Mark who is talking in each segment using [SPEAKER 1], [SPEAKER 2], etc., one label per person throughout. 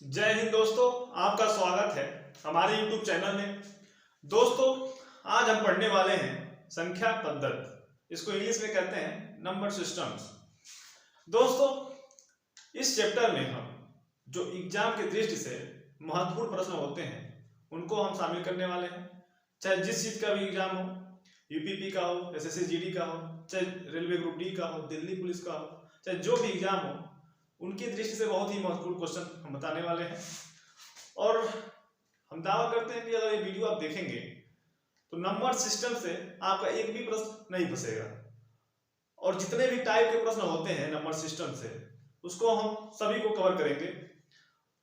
[SPEAKER 1] जय हिंद दोस्तों, आपका स्वागत है हमारे YouTube चैनल में। दोस्तों, आज हम पढ़ने वाले हैं संख्या पद्धति। इसको इंग्लिश में कहते हैं नंबर सिस्टम्स। दोस्तों, इस चैप्टर में हम जो एग्जाम की दृष्टि से महत्वपूर्ण प्रश्न होते हैं उनको हम शामिल करने वाले हैं। चाहे जिस चीज का भी एग्जाम हो, यूपीपी का हो, एसएससी जीडी का हो, चाहे रेलवे ग्रुप डी का हो, दिल्ली पुलिस का हो, चाहे जो भी एग्जाम हो, उनकी दृष्टि से बहुत ही महत्वपूर्ण क्वेश्चन हम बताने वाले हैं। और हम दावा करते हैं कि अगर ये वीडियो आप देखेंगे तो नंबर सिस्टम से आपका एक भी प्रश्न नहीं फंसेगा। और जितने भी टाइप के प्रश्न होते हैं नंबर सिस्टम से, उसको हम सभी को कवर करेंगे।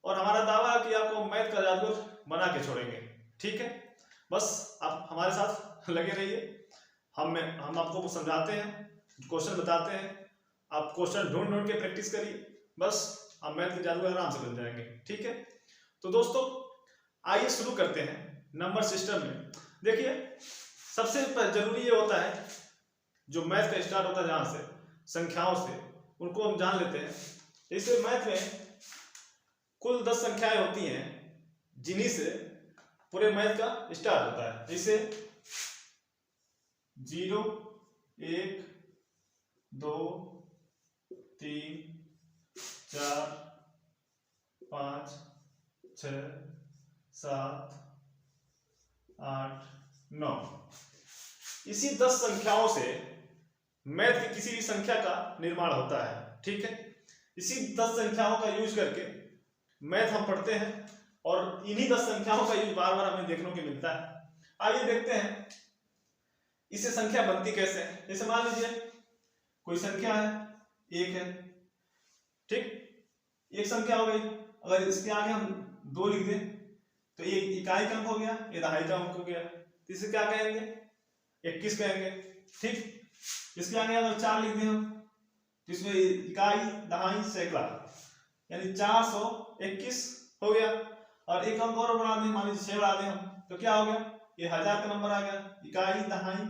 [SPEAKER 1] और हमारा दावा है कि आपको मैथ का जादूगर बना के छोड़ेंगे। ठीक है, बस आप हमारे साथ लगे रहिए। हम आपको समझाते हैं, क्वेश्चन बताते हैं, आप क्वेश्चन ढूंढ ढूंढ के प्रैक्टिस करिए। बस आप मैथ के जादूगर आराम से बन जाएंगे। ठीक है, तो दोस्तों आइए शुरू करते हैं नंबर सिस्टम में। देखिए, सबसे जरूरी ये होता है जो मैथ का स्टार्ट होता है जहां से संख्याओं से, उनको हम जान लेते हैं। जैसे मैथ में कुल 10 संख्याएं होती हैं जिन्हीं से पूरे मैथ का स्टार्ट होता है। जैसे 0, 1, 2, 3, 4, 5, 6, 7, 8, 9। इसी 10 संख्याओं से मैथ की किसी भी संख्या का निर्माण होता है। ठीक है, इसी 10 संख्याओं का यूज करके मैथ हम पढ़ते हैं और इन्हीं 10 संख्याओं का यूज बार बार हमें देखने को मिलता है। आइए देखते हैं इससे संख्या बनती कैसे है। जैसे मान लीजिए कोई संख्या है, 1 है। ठीक, एक संख्या हो गई। अगर इसके आगे हम 2 लिख दें तो ये इकाई का अंक हो गया, ये दहाई का अंक हो गया। तो इसे क्या कहेंगे? 21 कहेंगे। ठीक, इसके आगे अगर 4 लिख दें हम तो इसमें इकाई, दहाई, सैकड़ा, यानी 421 हो गया। और एक अंक और बढ़ा दें, मान लीजिए 6 बढ़ा दें हम, तो क्या हो गया? ये 1000 का नंबर आ गया। इकाई, दहाई,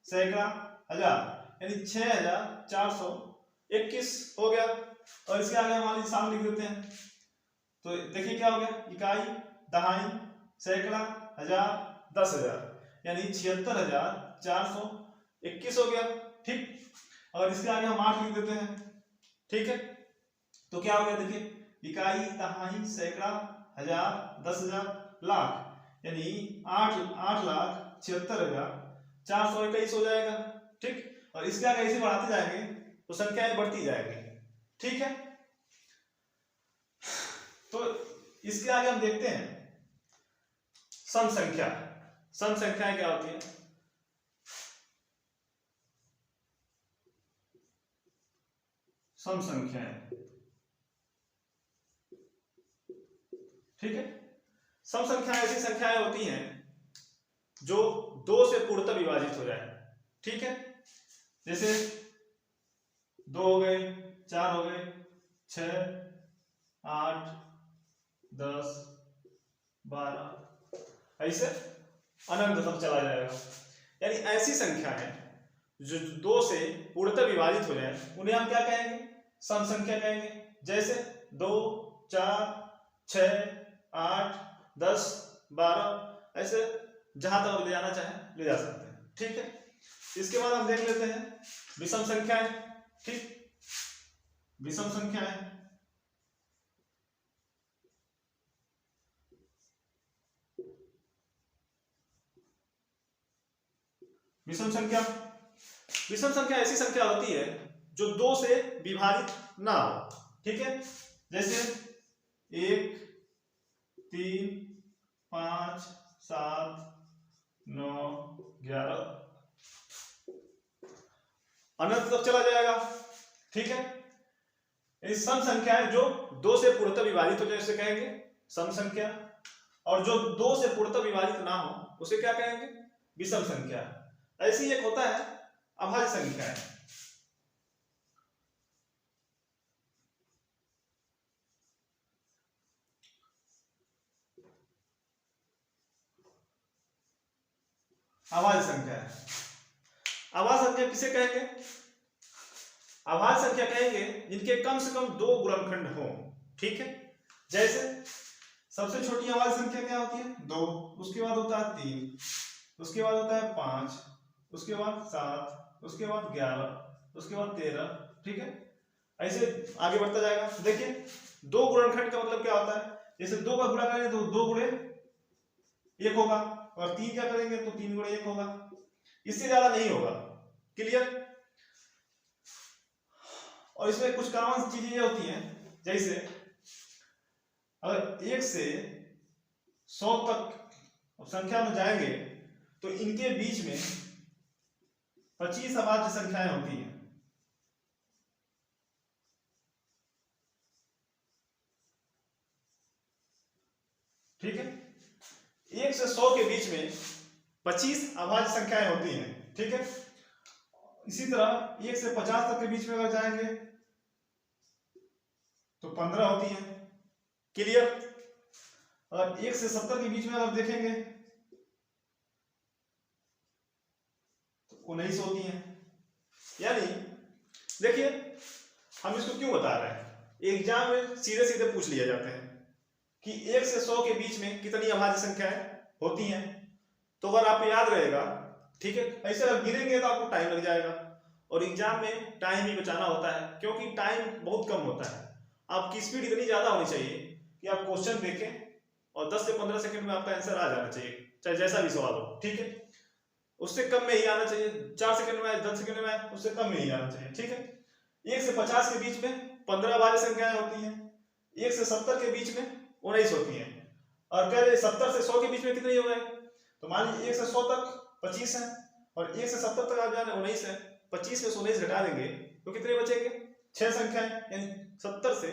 [SPEAKER 1] सैकड़ा, 1000, यानी 6421 हो गया। और इसके आगे मान लीजिए 7 लिख देते हैं तो देखिए क्या हो गया? इकाई, दहाई, सैकड़ा, 1000, 10000, यानी 76421 हो गया। ठीक, और इसके आगे हम 8 लिख देते हैं। ठीक है, तो क्या हो गया? देखिए, इकाई, दहाई, सैकड़ा, 1000, 10000, लाख, यानी 8,76,421 हो जाएगा। ठीक, और इसके आगे ऐसे बढ़ाते जाएंगे तो संख्याएं बढ़ती जाएंगी। ठीक है, तो इसके आगे हम देखते हैं सम संख्या। सम संख्याएं क्या होती है? सम संख्याएं, ठीक है, सम संख्याएं ऐसी संख्याएं होती हैं जो 2 से पूर्णतः विभाजित हो जाए। ठीक है, जैसे 2 हो गए, 4 हो गए, 6, 8, 10, 12, ऐसे अनंत तक चला जाएगा। यानी ऐसी संख्याएं जो 2 से पूर्णतः विभाजित हो जाए उन्हें हम क्या कहेंगे? सम संख्या कहेंगे। जैसे 2, 4, 6, 8, 10, 12, ऐसे जहां तक ले जाना चाहे ले जा सकते हैं। ठीक है, इसके बाद हम देख लेते हैं विषम संख्याएं। ठीक, विषम संख्याएं, विषम संख्या, विषम संख्या ऐसी संख्या होती है जो 2 से विभाजित ना हो। ठीक है, जैसे 1, 3, 5, 7, 9, 11, अनंत तक चला जाएगा। ठीक है, इस सम संख्या है जो 2 से पूर्णतः विभाजित हो जाए उसे कहेंगे सम संख्या। और जो 2 से पूर्णतः विभाजित ना हो उसे क्या कहेंगे? विषम संख्या। ऐसी एक होता है अभाज्य संख्या है। अभाज्य संख्या है। अभाज्य संख्या किसे कहेंगे? अभाज्य संख्या कहेंगे जिनके कम से कम 2 गुणनखंड हो। ठीक है, जैसे सबसे छोटी अभाज्य संख्या क्या होती है? 2, उसके बाद होता है 3, उसके बाद होता है 5, उसके बाद 7, उसके बाद 11, उसके बाद 13। ठीक है, ऐसे आगे बढ़ता जाएगा। देखिए 2 गुणनखंड का मतलब क्या होता है? जैसे 2 का गुणा करेंगे तो 2 गुणे 1 होगा, और 3 क्या करेंगे तो 3 गुणे 1 होगा, इससे ज्यादा नहीं होगा। क्लियर? और इसमें कुछ कॉमन चीजें ये होती हैं, जैसे अगर 1 से 100 तक संख्या में जाएंगे तो इनके बीच में 25 अभाज्य संख्याएं होती हैं। ठीक है, 1 से 100 के बीच में 25 अभाज्य संख्याएं होती हैं। ठीक है, इसी तरह 1 से 50 तक के बीच में अगर जाएंगे तो 15 होती हैं। क्लियर? और 1 से 70 के बीच में अगर देखेंगे तो 19 होती हैं। यानी देखिए हम इसको क्यों बता रहे हैं, एग्जाम में सीधे सीधे पूछ लिया जाते हैं कि 1 से 100 के बीच में कितनी अभाज्य संख्याएं होती हैं। तो अगर आपको याद रहेगा, ठीक है, ऐसे अगर गिरेंगे तो आपको टाइम लग जाएगा, और एग्जाम में टाइम ही बचाना होता है, क्योंकि टाइम बहुत कम होता है। आपकी स्पीड इतनी ज्यादा होनी चाहिए कि आप क्वेश्चन देखें और 10 से 15 सेकंड में आपका आंसर आ जाना चाहिए, चाहे जैसा भी सवाल हो। ठीक है, उससे कम में ही आना चाहिए, 4 सेकंड में, 10 सेकंड में, उससे कम में ही आना चाहिए। ठीक है, 1 से 50 के बीच में 15 अभाज्य संख्याएं होती हैं, 1 से 70 के बीच में 19 होती हैं, और कह रहे 70 से 100 के बीच में कितनी हो गए? तो मान लीजिए 1 से 100 तक 25 है, और 1 से 70 तक आप जाने 19 है। 25 में से 19 घटा देंगे तो कितने बचेंगे? 6 संख्याएं। यानी 70 से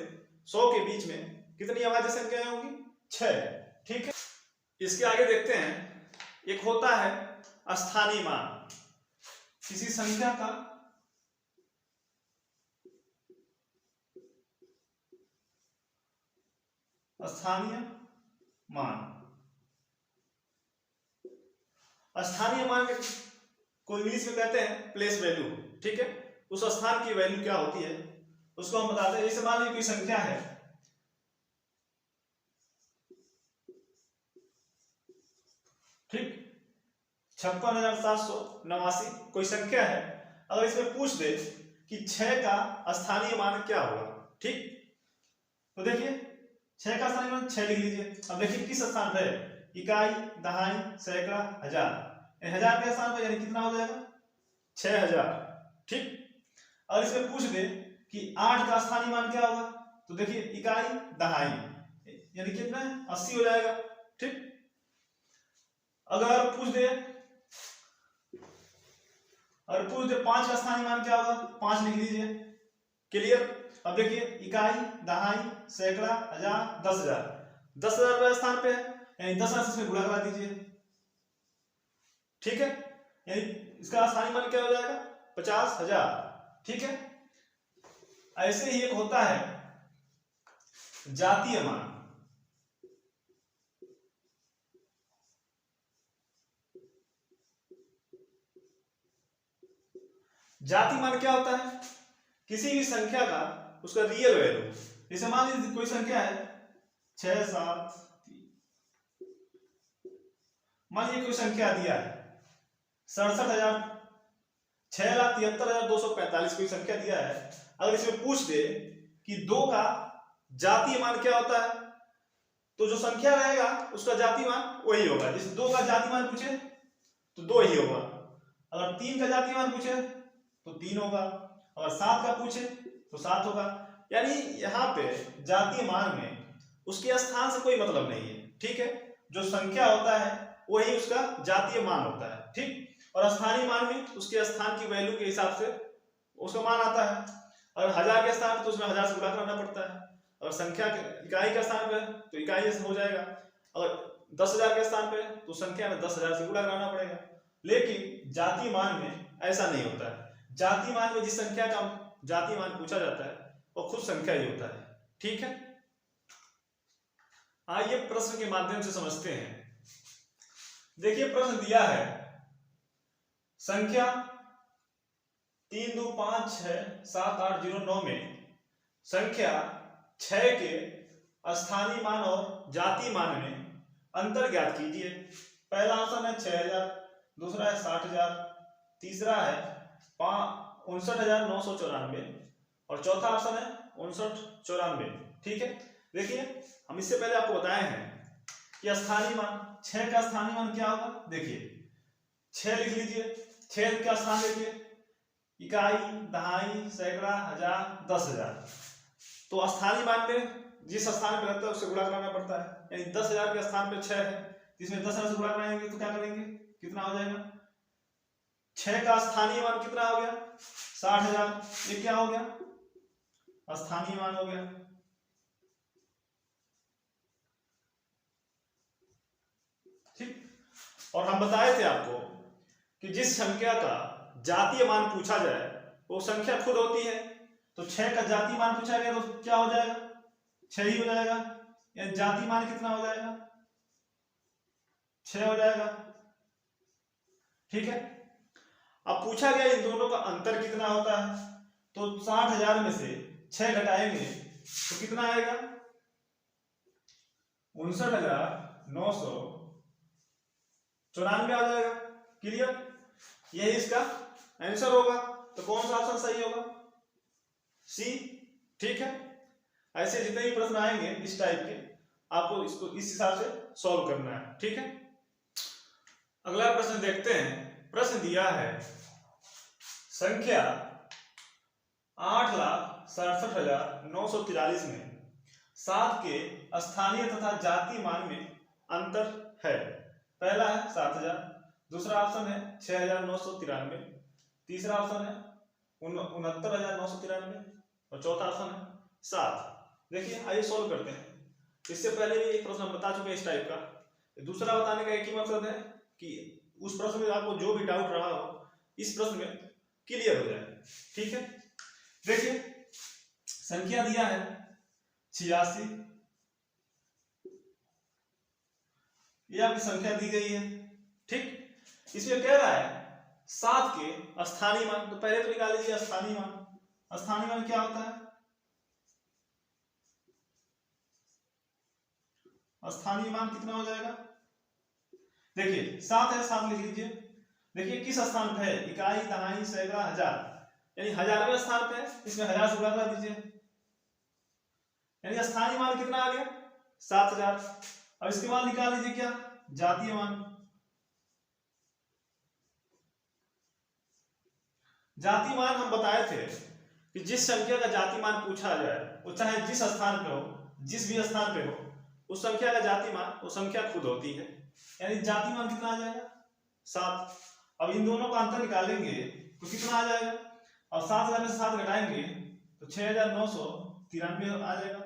[SPEAKER 1] 100 के बीच में कितनी अभाज्य संख्याएं होंगी? 6। ठीक है, इसके आगे देखते हैं, एक होता है स्थानीय मान। किसी संख्या का स्थानीय मान। स्थानीय मान को इंग्लिश में कहते हैं प्लेस वैल्यू। ठीक है, उस स्थान की वैल्यू क्या होती है उसको हम बताते हैं। जैसे मान लीजिए कोई संख्या है, ठीक, 56,789 कोई संख्या है। अगर इसमें पूछ दे कि 6 का स्थानीय मान क्या होगा, ठीक, तो देखिए 6 का स्थानीय मान 6 लिख लीजिए। अब देखिए किस स्थान पे है, इकाई, दहाई, सैकड़ा, हजार। हजार के स्थान पर यानी कितना हो जाएगा? 6000। ठीक, और इसमें पूछ दे कि 8 का स्थानीय मान क्या होगा, तो देखिए इकाई, दहाई, यानी कितना है? 80 हो जाएगा। ठीक, अगर पूछ दे 5 का स्थानीय मान क्या होगा, 5 लिख लीजिए। क्लियर? अब देखिए इकाई, दहाई, सैकड़ा, हजार, 10,000। 10,000 स्थान पे है, यानी 10,000 से गुणा करा दीजिए। ठीक है, यानी इसका स्थानीय मान क्या हो जाएगा? 50,000। ठीक है, ऐसे ही एक होता है जातीय मान। जाति मान क्या होता है? किसी भी संख्या का उसका रियल वैल्यू। जैसे मान लीजिए कोई संख्या है 6, 7, मान लीजिए कोई संख्या दिया है 67,000, 6,73,245 कोई संख्या दिया है। अगर इसमें पूछ दे कि 2 का जातीय मान क्या होता है, तो जो संख्या रहेगा उसका जातीय मान वही होगा। जैसे 2 का जातीय मान पूछे तो 2 ही होगा, अगर 3 का जातीय मान पूछे तो 3 होगा, अगर 7 का पूछे तो 7 होगा। यानी यहाँ पे जातीय मान में उसके स्थान से कोई मतलब नहीं है। ठीक है, जो संख्या होता है वही उसका जातीय मान होता है। ठीक, और स्थानीय मान में उसके स्थान की वैल्यू के हिसाब से उसका मान आता है। अगर 1000 के स्थान तो उसमें 1000 से गुणा करना पड़ता है, और संख्या इकाई का स्थान पे तो इकाई से हो जाएगा, अगर 10,000 के स्थान पे तो संख्या में 10,000 से गुणा करना पड़ेगा। लेकिन जातीय मान में ऐसा नहीं होता है। जातीय मान में जिस संख्या का जातीय मान पूछा जाता है वो खुद संख्या ही होता है। ठीक है, आइए प्रश्न के माध्यम से समझते हैं। देखिए प्रश्न दिया है, संख्या 32567,809 में संख्या 6 के स्थानीय मान और जातीय मान में अंतर ज्ञात कीजिए। पहला ऑप्शन है 6000, दूसरा है 60000, तीसरा है 59,994 और चौथा ऑप्शन है 5994। ठीक है, देखिए हम इससे पहले आपको बताए हैं कि स्थानीय मान 6 का स्थानीय मान क्या होगा। देखिए 6 लिख लीजिए, 6 का स्थान देखिए, इकाई, दहाई, सैकड़ा, हजार, 10,000। तो स्थानीय मान में जिस स्थान पे रहता है उससे गुणा करना पड़ता है, यानी 10,000 के स्थान पे 6 है, इसमें 10,000 से गुणा कराएंगे तो क्या करेंगे, कितना हो जाएगा, 6 का स्थानीय मान कितना हो गया 60,000, ये क्या हो गया स्थानीय मान हो गया। ठीक, और हम बताए थे आपको कि जिस संख्या का जातीय मान पूछा जाए वो संख्या खुद होती है। तो 6 का जातीय मान पूछा गया तो क्या हो जाएगा, 6 ही हो जाएगा, या जातीय मान कितना हो जाएगा, 6 हो जाएगा। ठीक है, अब पूछा गया इन दोनों का अंतर कितना होता है, तो 60,000 में से 6 घटाएंगे तो कितना आएगा 59,994 आ जाएगा। क्लियर, यही इसका आंसर होगा। तो कौन सा ऑप्शन सही होगा, सी। ठीक है, ऐसे जितने भी प्रश्न आएंगे इस टाइप के आपको इसको इस हिसाब से सॉल्व करना है। ठीक है, अगला प्रश्न देखते हैं। प्रश्न दिया है संख्या 8,67,943 में 7 के स्थानीय तथा जातीय मान में अंतर है। पहला है 7,000, दूसरा ऑप्शन है 6,993, तीसरा ऑप्शन है 69,993 और चौथा ऑप्शन है 7। देखिए आइए सॉल्व करते हैं। इससे पहले भी एक प्रश्न हम बता चुके हैं इस टाइप का। दूसरा बताने का एक ही मकसद है कि उस प्रश्न में आपको जो भी डाउट रहा हो इस प्रश्न में क्लियर हो जाए। ठीक है, देखिए संख्या दिया है 86, ये आपकी संख्या दी गई है। ठीक, इसमें कह रहा है 7 के स्थानीय मान, तो पहले तो निकाल लीजिए स्थानीय मान। स्थानीय मान क्या होता है, स्थानीय मान कितना हो जाएगा, देखिए 7 है, 7 लिख लीजिए। देखिए किस स्थान पे है, इकाई, दहाई, सैकड़ा, हजार, यानी 1000वें स्थान पे है, इसमें 1000 से गुणा कर दीजिए, यानी स्थानीय मान कितना आ गया 7,000। अब इसके बाद निकाल लीजिए क्या, जातीय मान। जातीय मान हम बताए थे कि जिस संख्या का जातीय मान पूछा जाए वो चाहे जिस स्थान पे हो, जिस भी स्थान पे हो, उस संख्या का जातीय मान वो संख्या खुद होती है, यानी जातीय मान कितना आ जाएगा 7। अब इन दोनों का अंतर निकालेंगे तो कितना आ जाएगा, अब 7,000 में से 7 घटाएंगे तो 6,993 आ जाएगा।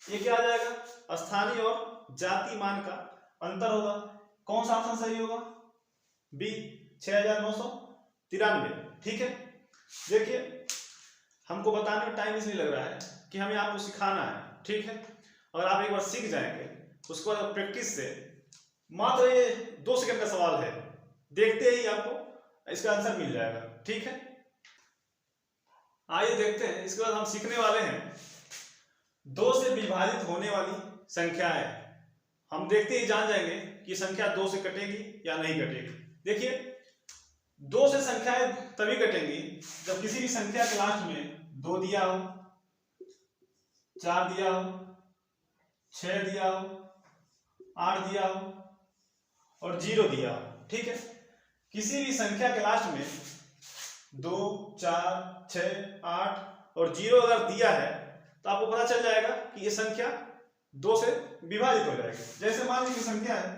[SPEAKER 1] ये क्या आ जाएगा, स्थानीय और जातीय मान का अंतर होगा। कौन सा ऑप्शन सही होगा, बी 6,993। ठीक है, देखिए हमको बताने में टाइम इसलिए लग रहा है कि हमें आपको सिखाना है। ठीक है, अगर आप एक बार सीख जाएंगे उसके बाद प्रैक्टिस से, मात्र ये 2 सेकंड का सवाल है, देखते ही आपको इसका आंसर मिल जाएगा। ठीक है, आइए देखते हैं। इसके बाद हम सीखने वाले हैं 2 से विभाजित होने वाली संख्याएं। हम देखते ही जान जाएंगे कि संख्या 2 से कटेगी या नहीं कटेगी। देखिए 2 से संख्याएं तभी कटेंगी जब किसी भी संख्या के लास्ट में 2 दिया हो, 4 दिया हो, 6 दिया हो, 8 दिया हो और 0 दिया हो। ठीक है, किसी भी संख्या के लास्ट में 2, 4, 6, 8 और 0 अगर दिया है तो आपको पता चल जाएगा कि ये संख्या 2 से विभाजित हो जाएगी। जैसे मान लीजिए संख्या है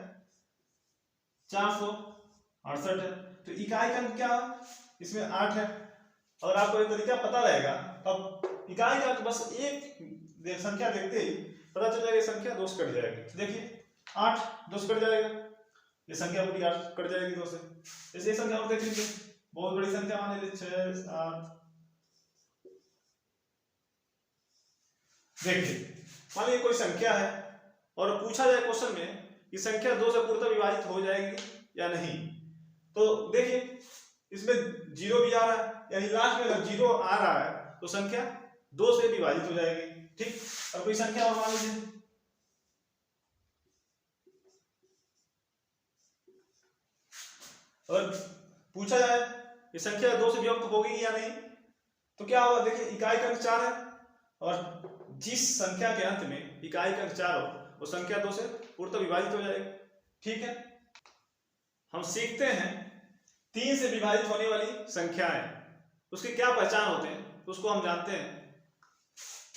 [SPEAKER 1] 468 है, तो इकाई का क्या इसमें 8 है, और आपको एक तरीका पता रहेगा तब इकाई का बस एक संख्या देखते ही पता चल जाएगा संख्या 2 से कट जाएगी। देखिए 8 2 से कट जाएगा, ये संख्या पूरी 8 कट जाएगी 2 से। जैसे संख्या और देख लीजिए, बहुत बड़ी संख्या मान लीजिए 6, 7। देखिए मान लीजिए कोई संख्या है और पूछा जाए क्वेश्चन में कि संख्या 2 से पूर्णतः विभाजित हो जाएगी या नहीं, तो देखिए इसमें 0 भी आ रहा है, यानी लास्ट में अगर 0 आ रहा है तो संख्या 2 से विभाजित हो जाएगी। ठीक, और कोई संख्या और मान लीजिए और पूछा जाए ये संख्या 2 से विभक्त होगी या नहीं, तो क्या होगा, देखिए इकाई का अंक 4 है और जिस संख्या के अंत में इकाई का अंक 4 हो वो संख्या 2 से पूर्णतः विभाजित हो जाएगी। ठीक है, हम सीखते हैं 3 से विभाजित होने वाली संख्याएं, उसके क्या पहचान होते हैं उसको हम जानते हैं।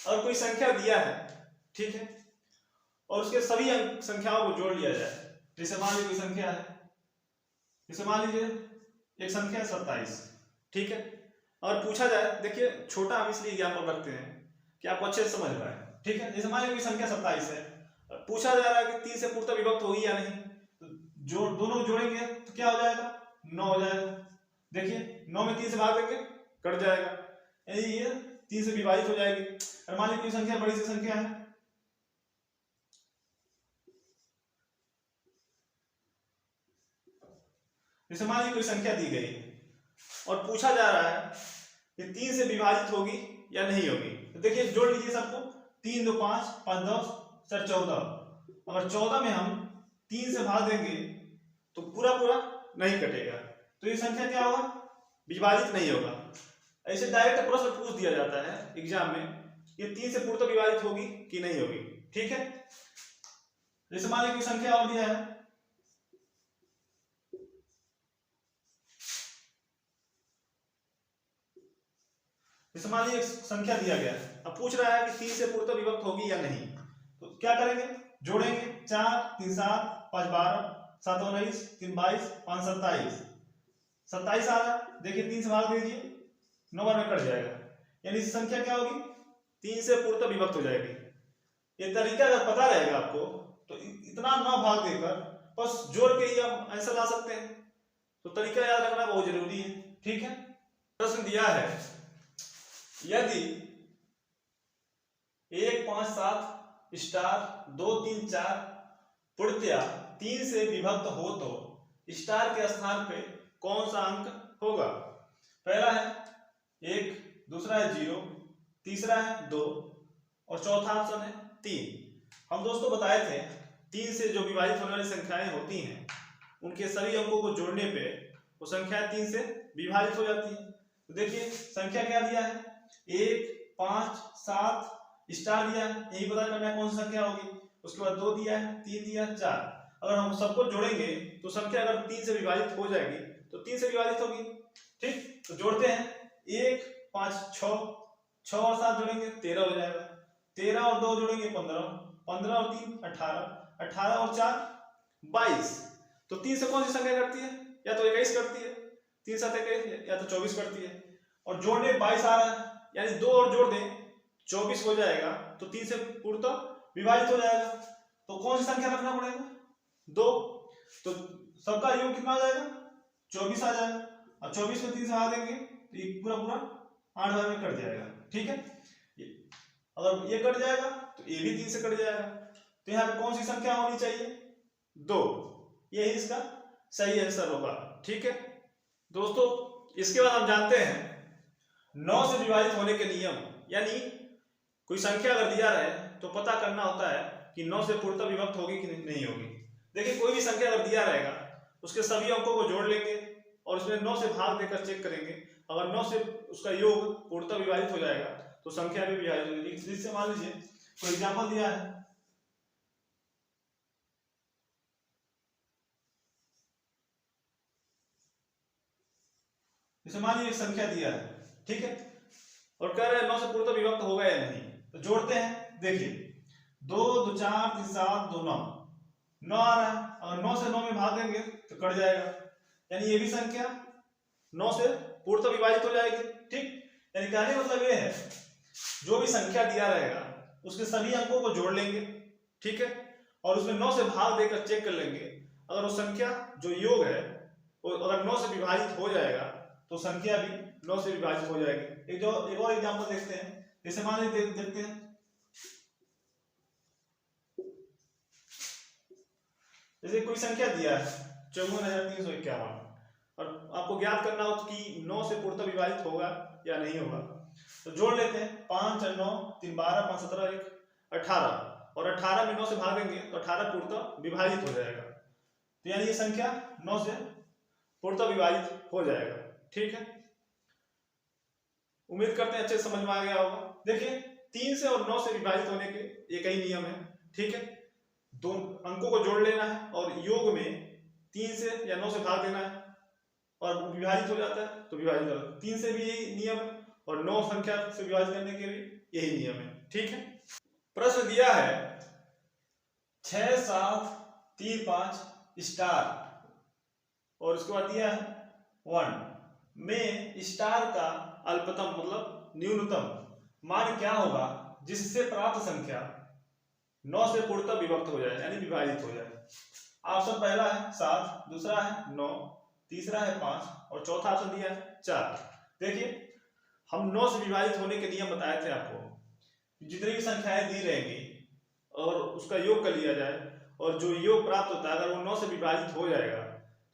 [SPEAKER 1] और कोई संख्या दिया है, ठीक है, और उसके सभी अंक संख्याओं को जोड़ लिया जाए। जैसे मान लीजिए कोई संख्या है, जैसे मान लीजिए एक संख्या है 27, ठीक है, और पूछा जाए, देखिए छोटा हम इसलिए एग्जाम्पल रखते हैं कि आपको अच्छे से समझ पाए। ठीक है, जैसे मान लीजिए कोई संख्या 27 है, पूछा जा रहा है कि 3 से पूर्णतः विभक्त होगी या नहीं, तो जो दोनों जोड़ेंगे तो क्या हो जाएगा, 9 हो जाएगा। देखिए 9 में 3 से भाग देंगे कट जाएगा, यानी ये 3 से विभाजित हो जाएगी। और मान लीजिए कोई संख्या बड़ी सी संख्या है, जैसे मान लीजिए कोई संख्या दी गई और पूछा जा रहा है कि 3 से विभाजित होगी या नहीं होगी, तो देखिए जोड़ लीजिए सबको, 3 2 5 5 10 4 14। अगर 14 में हम 3 से भाग देंगे तो पूरा पूरा नहीं कटेगा, तो ये संख्या क्या होगा, विभाजित नहीं होगा। ऐसे डायरेक्ट प्रश्न पूछ दिया जाता है एग्जाम में, ये 3 से पूर्णतः विभाजित होगी कि नहीं होगी। ठीक है, जैसे मान लीजिए कोई संख्या और दिया है, जैसे मान लीजिए संख्या दिया गया है, अब पूछ रहा है कि 3 से पूर्णतः विभक्त होगी या नहीं, तो क्या करेंगे, जोड़ेंगे, 4 3 7 5 12 7 19 3 22 5 27 27 आ रहा है, देखिए 3 से भाग दीजिए 9 बार में कट जाएगा, यानी संख्या क्या होगी, 3 से पूर्णतः विभक्त हो जाएगी। ये तरीका अगर पता रहेगा आपको तो इतना 9 भाग देकर बस जोड़ के ही हम आंसर ला सकते हैं, तो तरीका याद रखना बहुत जरूरी है। ठीक है, प्रश्न दिया है, यदि 1 5 7 स्टार 2 3 4 पूर्णतः 3 से विभक्त हो तो स्टार के स्थान पे कौन सा अंक होगा। पहला है 1, दूसरा है 0, तीसरा है 2 और चौथा ऑप्शन है 3। हम दोस्तों बताए थे 3 से जो विभाजित होने वाली संख्याएं होती हैं उनके सभी अंकों को जोड़ने पे वो संख्या 3 से विभाजित हो जाती है। तो देखिए संख्या क्या दिया है, 1 5 7 स्टार दिया है, यही पता करना है कौन सी संख्या होगी। उसके बाद 2 दिया है, 3 दिया, 4। अगर हम सबको जोड़ेंगे तो संख्या अगर 3 से विभाजित हो जाएगी तो 3 से विभाजित होगी। ठीक, तो जोड़ते हैं, 1 5 6 और 7 जोड़ेंगे 13 हो जाएगा, 13 और 2 जोड़ेंगे 15, 15 और 3 18, 18 और 4 22। तो 3 से कौन सी संख्या करती है, या तो 21 करती है, 3 7 21 या तो 24 करती है, और जोड़ने 22 आ रहा है, यानी 2 और जोड़ दें 24 हो जाएगा, तो 3 से पूर्णतः विभाजित हो जाएगा। तो कौन सी संख्या रखना पड़ेगा, 2। तो सबका योग कितना आ जाएगा, 24 आ जाएगा, और 24 में 3 से भाग देंगे तो ये पूरा पूरा 8 बार में कट जाएगा। ठीक है, अगर ये कट जाएगा तो ये भी 3 से कट जाएगा, तो यहाँ पे कौन सी संख्या होनी चाहिए, 2। यही इसका सही आंसर होगा। ठीक है दोस्तों, इसके बाद हम जानते हैं 9 से विभाजित होने के नियम, यानी कोई संख्या अगर दिया रहे तो पता करना होता है कि 9 से पूर्णतः विभक्त होगी कि नहीं होगी। देखिए कोई भी संख्या अगर दिया रहेगा उसके सभी अंकों को जोड़ लेंगे और उसमें 9 से भाग देकर चेक करेंगे, अगर 9 से उसका योग पूर्णतः विभाजित हो जाएगा तो संख्या भी विभाजित हो जाएगी। जिससे मान लीजिए कोई एग्जाम्पल दिया है, जैसे मान लीजिए संख्या दिया है, ठीक है, और कह रहे हैं 9 से पूर्णतः विभक्त होगा या नहीं, तो जोड़ते हैं। देखिए 2 2 4 3 7 2 9 9 आ रहा है, अगर 9 से 9 में भाग देंगे तो कट जाएगा, यानी ये भी संख्या 9 से पूर्णतः विभाजित हो जाएगी। ठीक, यानी कहने का मतलब ये है जो भी संख्या दिया रहेगा उसके सभी अंकों को जोड़ लेंगे, ठीक है, और उसमें 9 से भाग देकर चेक कर लेंगे, अगर वो संख्या जो योग है वो अगर 9 से विभाजित हो जाएगा तो संख्या भी 9 से विभाजित हो जाएगी। एक और एग्जांपल देखते हैं, जैसे मान लीजिए देखते हैं, जैसे कोई संख्या दिया है 54,351 और आपको ज्ञात करना हो कि 9 से पूर्णतः विभाजित होगा या नहीं होगा, तो जोड़ लेते हैं। 5 और 9 3 12 5 17 1 18, और 18 में 9 से भागेंगे तो 18 पूर्णतः विभाजित हो जाएगा, तो यानी ये संख्या 9 से पूर्णतः विभाजित हो जाएगा। ठीक है, उम्मीद करते हैं अच्छे से समझ में आ गया होगा। देखिए 3 से और 9 से विभाजित होने के एक ही नियम है। ठीक है, दो अंकों को जोड़ लेना है और योग में 3 से या 9 से भाग देना है और विभाजित हो जाता है तो विभाजित हो जाता है। 3 से भी यही नियम है और 9 संख्या से विभाजित करने के भी यही नियम है। ठीक है, प्रश्न दिया है 6 7 3 5 स्टार और उसके बाद दिया है 1 में स्टार का अल्पतम मतलब न्यूनतम मान क्या होगा जिससे प्राप्त संख्या 9 से पूर्णतः विभक्त हो जाए यानी विभाजित हो जाए। ऑप्शन पहला है 7, दूसरा है 9, तीसरा है 5 और चौथा ऑप्शन दिया है 4। देखिए हम 9 से विभाजित होने के नियम बताए थे आपको, जितनी भी संख्याएं दी रहेंगी और उसका योग कर लिया जाए और जो योग प्राप्त होता है अगर वो 9 से विभाजित हो जाएगा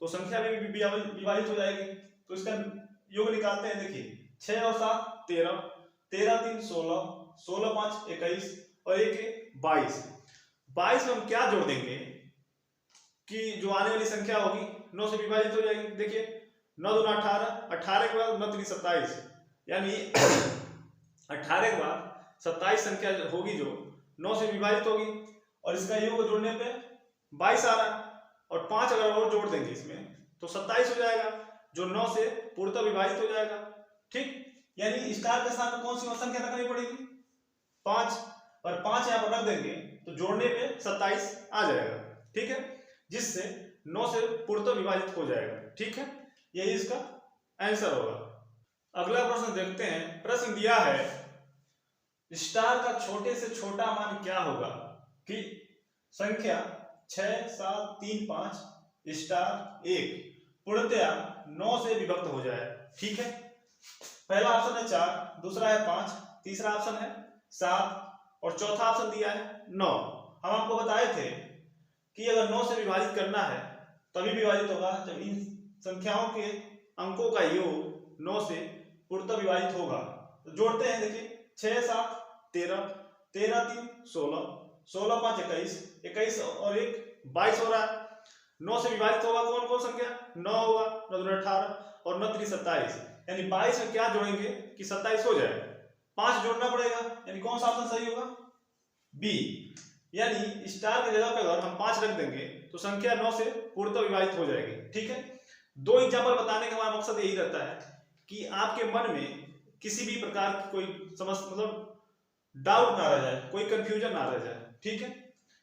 [SPEAKER 1] तो संख्या भी विभाजित हो जाएगी। तो इसका योग निकालते हैं। देखिए 6 और 7 13, 13 3 16, 16 5 21 और 1 22। 22 में हम क्या जोड़ देंगे कि जो आने वाली संख्या होगी 9 से विभाजित हो जाएगी। देखिए 9 दूना 18, 18 के बाद 9 3 27 यानी 18 के बाद 27 संख्या होगी जो 9 से विभाजित होगी और इसका योग जोड़ने पे 22 आ रहा है और 5 अगर और जोड़ देंगे इसमें तो 27 हो जाएगा जो 9 से पूर्णतः विभाजित हो जाएगा। ठीक, यानी स्टार के साथ कौन सी संख्या रखनी पड़ेगी 5 और 5 यहाँ पर रख देंगे तो जोड़ने पे 27 आ जाएगा। ठीक है, जिससे 9 से पूर्णतः विभाजित हो जाएगा। ठीक है, यही इसका आंसर होगा। अगला प्रश्न देखते हैं। प्रश्न दिया है स्टार का छोटे से छोटा मान क्या होगा कि संख्या 6 7 3 5 स्टार 1 पूर्णतया 9 से विभक्त हो जाए। ठीक है, पहला ऑप्शन है 4, दूसरा है 5, तीसरा ऑप्शन है 7 और चौथा ऑप्शन दिया है 9। हम आपको बताए थे कि अगर 9 से विभाजित करना है तभी विभाजित होगा जब इन संख्याओं के अंकों का योग 9 से पूर्णतः विभाजित होगा। तो जोड़ते हैं। देखिए 6 7 13, 13 3 16, 16 5 21, 21 और 1 22 हो रहा है। 9 से विभाजित होगा कौन कौन संख्या 9 होगा, 9 दूना 18 और 9 3 27 यानी 22 में क्या जोड़ेंगे कि 27 हो जाए। 5 जोड़ना पड़ेगा यानी कौन सा ऑप्शन सही होगा बी, यानी स्टार की जगह पे अगर हम 5 रख देंगे तो संख्या 9 से पूर्णतः विभाजित हो जाएगी। ठीक है, दो एग्जाम्पल बताने का हमारा मकसद यही रहता है कि आपके मन में किसी भी प्रकार की कोई समस्या मतलब डाउट ना रह जाए, कोई कंफ्यूजन ना रह जाए। ठीक है,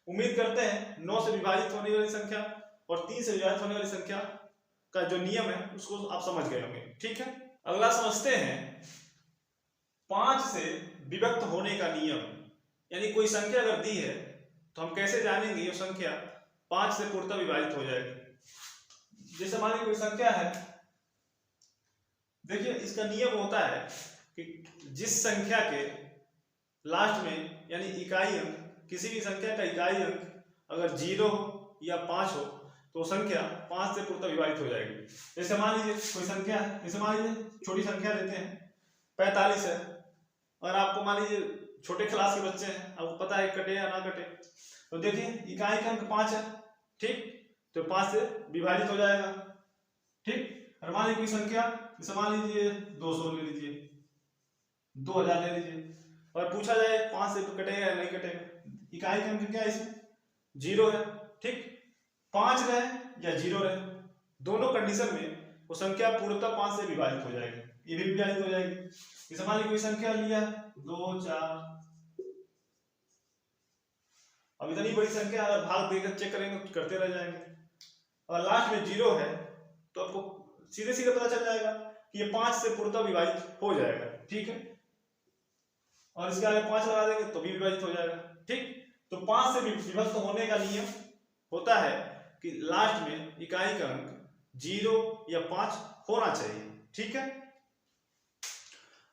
[SPEAKER 1] उम्मीद करते हैं 9 से विभाजित होने वाली संख्या और 3 से विभाजित होने वाली संख्या का जो नियम है उसको आप समझ गए होंगे। ठीक है, अगला समझते हैं 5 से विभक्त होने का नियम। यानी कोई संख्या अगर दी है तो हम कैसे जानेंगे ये संख्या 5 से पूर्णतः विभाजित हो जाएगी। जैसे मान लीजिए कोई संख्या है, देखिए इसका नियम होता है कि जिस संख्या के लास्ट में यानी इकाई अंक, किसी भी संख्या का इकाई अंक अगर 0 या 5 हो तो संख्या 5 से पूर्णतः विभाजित हो जाएगी। जैसे मान लीजिए कोई संख्या है, जैसे मान लीजिए छोटी संख्या लेते हैं 45 है और आपको मान लीजिए छोटे क्लास के बच्चे हैं, आपको पता है कटे या ना कटे, तो देखिए इकाई का अंक 5 है। ठीक, तो 5 से विभाजित हो जाएगा। ठीक, और मान लीजिए कोई संख्या जैसे मान लीजिए 200 ले लीजिए, 2000 ले लीजिए और पूछा जाए 5 से तो कटेगा या नहीं कटेगा, इकाई का अंक क्या है इसमें 0 है। ठीक, 5 रहे या 0 रहे, दोनों कंडीशन में वो संख्या पूर्णतः 5 से विभाजित हो जाएगी, ये भी विभाजित हो जाएगी। जैसे मान लीजिए कोई संख्या लिया 2 4, अब इतनी बड़ी संख्या अगर भाग देकर चेक करेंगे तो करते रह जाएंगे और लास्ट में 0 है तो आपको सीधे सीधे पता चल जाएगा कि ये 5 से पूर्णतः विभाजित हो जाएगा। ठीक है, और इसके आगे 5 लगा देंगे तो भी विभाजित हो जाएगा। ठीक, तो 5 से विभक्त होने का नियम होता है कि लास्ट में इकाई का अंक 0 या 5 होना चाहिए। ठीक है,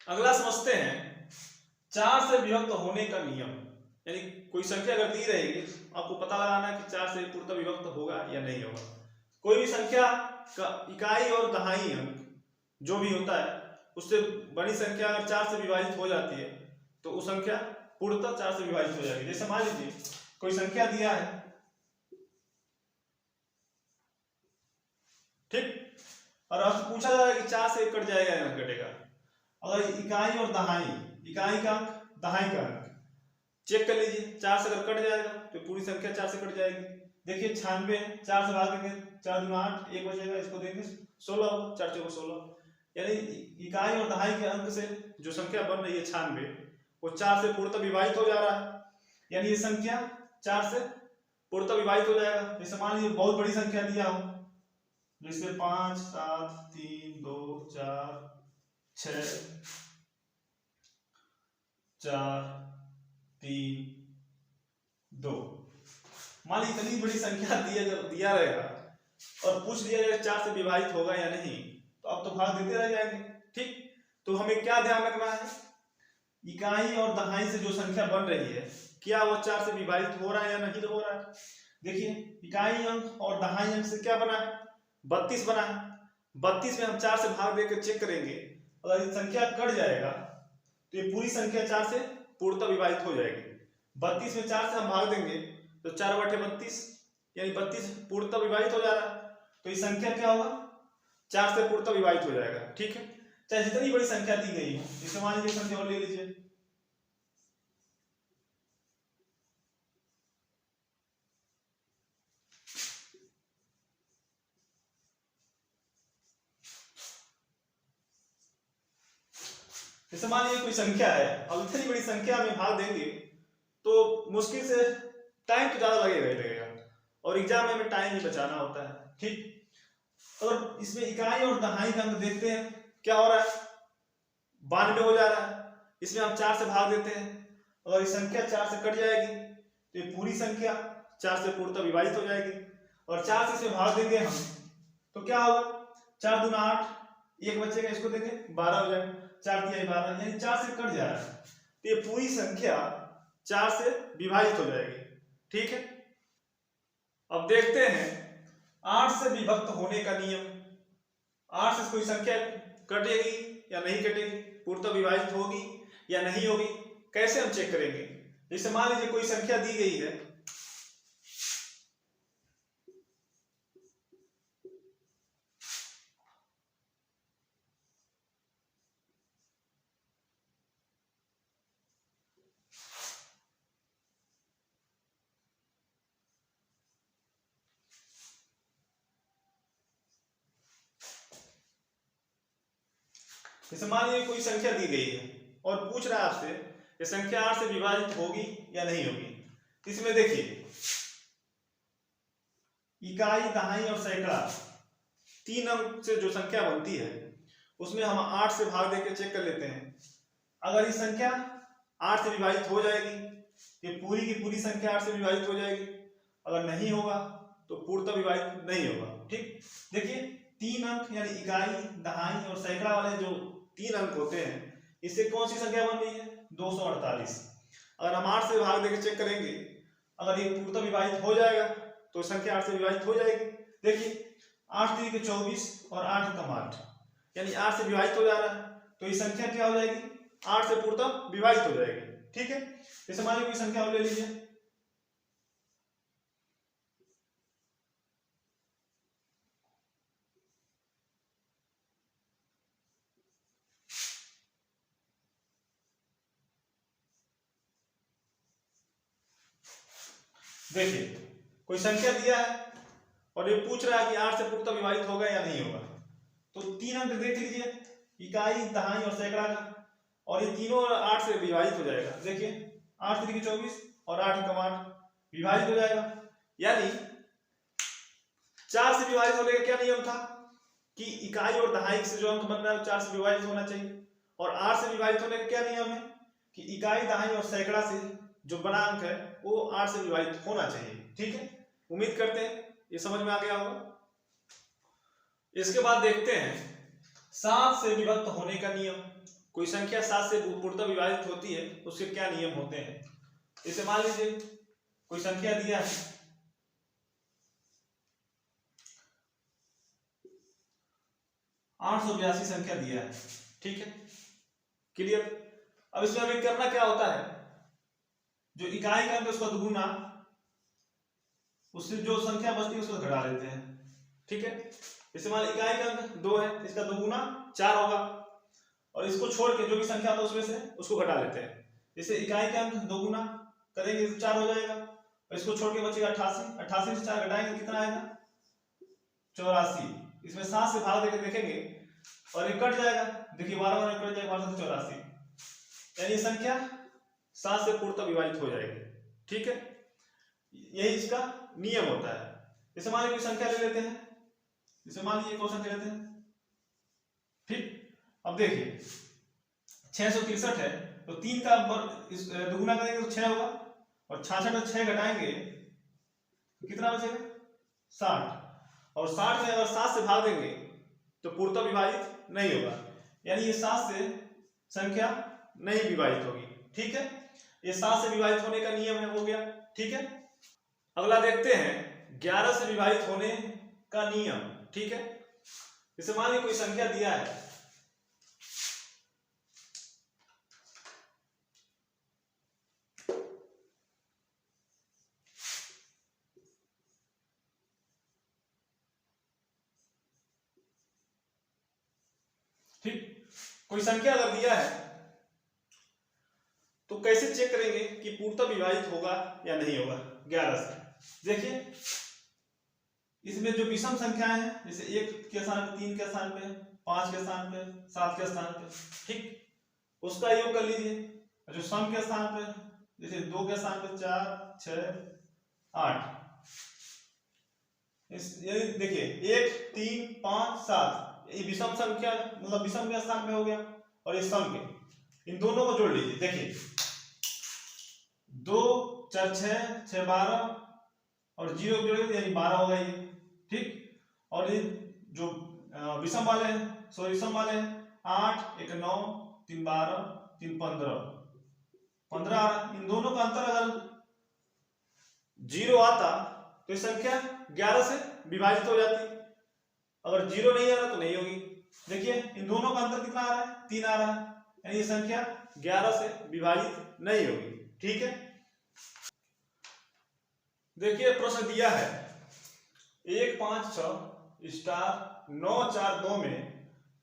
[SPEAKER 1] अगला समझते हैं 4 से विभक्त होने का नियम। यानी कोई संख्या अगर दी रहेगी आपको पता लगाना है कि 4 से पूर्णतः विभक्त होगा या नहीं होगा। कोई भी संख्या का इकाई और दहाई अंक जो भी होता है उससे बड़ी संख्या अगर 4 से विभाजित हो जाती है तो वो संख्या पूर्णतः 4 से विभाजित हो जाएगी। जैसे मान लीजिए कोई संख्या दिया है, ठीक, और आपसे पूछा जा रहा है कि 4 से 1 कट जाएगा या नहीं कटेगा। अगर इकाई और दहाई, इकाई का अंक दहाई का अंक चेक कर लीजिए, 4 से अगर कट जाएगा तो पूरी संख्या 4 से कट जाएगी। देखिए 96 है, 4 से भाग देंगे 4 दूना 8, 1 बचेगा, इसको देंगे 16, 4 चौको 16, यानी इकाई और दहाई के अंक से जो संख्या बन रही है 96 वो 4 से पूर्णतः विभाजित हो जा रहा है, यानी ये संख्या 4 से पूर्णतः विभाजित हो जाएगा। जैसे मान लीजिए बहुत बड़ी संख्या दिया हो, जैसे 5 7 3 2 4 6 4 3 2, मान लीजिए इतनी बड़ी संख्या दिया रहेगा और पूछ लिया जाएगा 4 से विभाजित होगा या नहीं, तो अब तो भाग देते रह जाएंगे। ठीक, तो हमें क्या ध्यान रखना है, इकाई और दहाई से जो संख्या बन रही है क्या वो 4 से विभाजित हो रहा है या नहीं हो रहा है। देखिए इकाई अंक और दहाई अंक से क्या बना है, 32 बना है। 32 में हम 4 से भाग देकर चेक करेंगे, अगर ये संख्या कट जाएगा तो ये पूरी संख्या 4 से पूर्णतः विभाजित हो जाएगी। 32 में 4 से हम भाग देंगे तो 4/32, यानी 32 पूर्णतः विभाजित हो जा रहा है, तो ये संख्या क्या होगा, 4 से पूर्णतः विभाजित हो जाएगा। ठीक है, चाहे जितनी बड़ी संख्या दी गई हो, जैसे मान लीजिए संख्या और ले लीजिए, जैसे मान लीजिए कोई संख्या है, अब इतनी बड़ी संख्या में भाग देंगे तो मुश्किल से टाइम तो ज्यादा लगेगा ही लगेगा, और एग्जाम में हमें टाइम ही बचाना होता है। ठीक, और इसमें इकाई और दहाई का अंक देखते हैं क्या हो रहा है, 92 हो जा रहा है। इसमें हम 4 से भाग देते हैं, अगर ये संख्या 4 से कट जाएगी तो ये पूरी संख्या 4 से पूर्णतः विभाजित हो जाएगी, और 4 से इसमें भाग देंगे हम तो क्या होगा, 4 दूना 8, 1 बचेगा, इसको देंगे 12 हो जाएगा, 4 तिहाई 12, यानी 4 से कट जा रहा है, तो ये पूरी संख्या 4 से विभाजित हो जाएगी। ठीक है, अब देखते हैं 8 से विभक्त होने का नियम। 8 से कोई संख्या कटेगी या नहीं कटेगी, पूर्णतः विभाजित होगी या नहीं होगी, कैसे हम चेक करेंगे। जैसे मान लीजिए कोई संख्या दी गई है, जैसे मान लीजिए कोई संख्या दी गई है और पूछ रहा है आपसे ये संख्या 8 से विभाजित होगी या नहीं होगी। इसमें देखिए इकाई, दहाई और सैकड़ा 3 अंक से जो संख्या बनती है उसमें हम 8 से भाग देकर चेक कर लेते हैं। अगर ये संख्या 8 से विभाजित हो जाएगी, ये पूरी की पूरी संख्या 8 से विभाजित हो जाएगी, अगर नहीं होगा तो पूर्णतः विभाजित नहीं होगा। ठीक, देखिए 3 अंक यानी इकाई, दहाई और सैकड़ा वाले जो 3 अंक होते हैं, इससे कौन सी संख्या बन रही है, 248। अगर हम 8 से भाग देकर चेक करेंगे, अगर ये पूर्णतः विभाजित हो जाएगा तो संख्या 8 से विभाजित हो जाएगी। देखिए 8 3 के 24 और 8 कम 8, यानी 8 से विभाजित हो जा रहा है, तो ये संख्या क्या हो जाएगी, 8 से पूर्णतः विभाजित हो जाएगी। ठीक है, जैसे मान लीजिए कोई संख्या और ले लीजिए, देखिए कोई संख्या दिया है और ये पूछ रहा है कि 8 से पूर्णतः विभाजित होगा या नहीं होगा, तो 3 अंक देख लीजिए, इकाई, दहाई और सैकड़ा का, और ये तीनों 8 से विभाजित हो जाएगा। देखिए 8 3 के 24 और 8 कम 8 विभाजित हो जाएगा, यानी 4 से विभाजित होने का क्या नियम था कि इकाई और दहाई से जो अंक बन रहा है वो 4 से विभाजित होना चाहिए, और 8 से विभाजित होने का क्या नियम है कि इकाई, दहाई और सैकड़ा से जो बना अंक है वो 8 से विभाजित होना चाहिए। ठीक है, उम्मीद करते हैं ये समझ में आ गया होगा। इसके बाद देखते हैं 7 से विभक्त होने का नियम। कोई संख्या 7 से पूर्णतः विभाजित होती है, उसके क्या नियम होते हैं। जैसे मान लीजिए कोई संख्या दिया है, 882 संख्या दिया है। ठीक है, क्लियर। अब इसमें हमें करना क्या होता है, जो इकाई का अंक उसका दुगुना, उससे जो संख्या बचती है उसको घटा लेते हैं। ठीक है, इसे मान इकाई का अंक 2 है, इसका 2 गुना 4 होगा, और इसको छोड़ के जो भी संख्या होता है उसमें से उसको घटा लेते हैं। इसे इकाई का अंक 2 गुना करेंगे तो 4 हो जाएगा, और इसको छोड़ के बचेगा 88। 88 से 4 घटाएंगे कितना आएगा? 84। इसमें 7 से भाग देके देखेंगे और ये कट जाएगा, देखिए 12 में कट जाएगा, 12 से 84, यानी ये संख्या 7 से पूर्णतः विभाजित हो जाएगी। ठीक है, यही इसका नियम होता है। जैसे मान लीजिए कोई संख्या ले लेते हैं, जैसे मान लीजिए क्वेश्चन लेते हैं। ठीक, अब देखिए 663 है, तो 3 का दुगुना करेंगे तो 6 होगा, और 66 में 6 घटाएंगे तो कितना बचेगा? 60, और 60 में अगर 7 से भाग देंगे तो पूर्णतः विभाजित नहीं होगा, यानी ये 7 से संख्या नहीं विभाजित होगी। ठीक है, ये 7 से विभाजित होने का नियम है, हो गया। ठीक है, अगला देखते हैं 11 से विभाजित होने का नियम। ठीक है, जैसे मान लीजिए कोई संख्या दिया है, ठीक, कोई संख्या अगर दिया है तो कैसे चेक करेंगे कि पूर्णतः विभाजित होगा या नहीं होगा 11 से? देखिए इसमें जो विषम संख्याएं हैं, जैसे 1 के स्थान पे, 3 के स्थान पे, 5 के स्थान पे, 7 के स्थान पे, ठीक, उसका योग कर लीजिए। जो सम के स्थान पे, जैसे 2 के स्थान पे 4, 6, 8, यानी देखिए 1, 3, 5, 7, ये विषम संख्या मतलब विषम के स्थान पे हो गया, और ये सम के, इन दोनों को जोड़ लीजिए। देखिए 2, 4, 6, 6, 12 और 0 जोड़ेंगे यानी 12 होगा ये। ठीक, और ये जो विषम वाले हैं, सॉरी विषम वाले हैं, 8, 1, 9, 3, 12, 3, 15, 15, इन दोनों का अंतर अगर 0 आता तो ये संख्या 11 से विभाजित हो जाती, अगर 0 नहीं आ रहा तो नहीं होगी। देखिए इन दोनों का अंतर कितना आ रहा है? 3 आ रहा है, यानी ये संख्या 11 से विभाजित नहीं होगी। ठीक है, देखिए प्रश्न दिया है 1, 5, 6 स्टार 9, 4, 2 में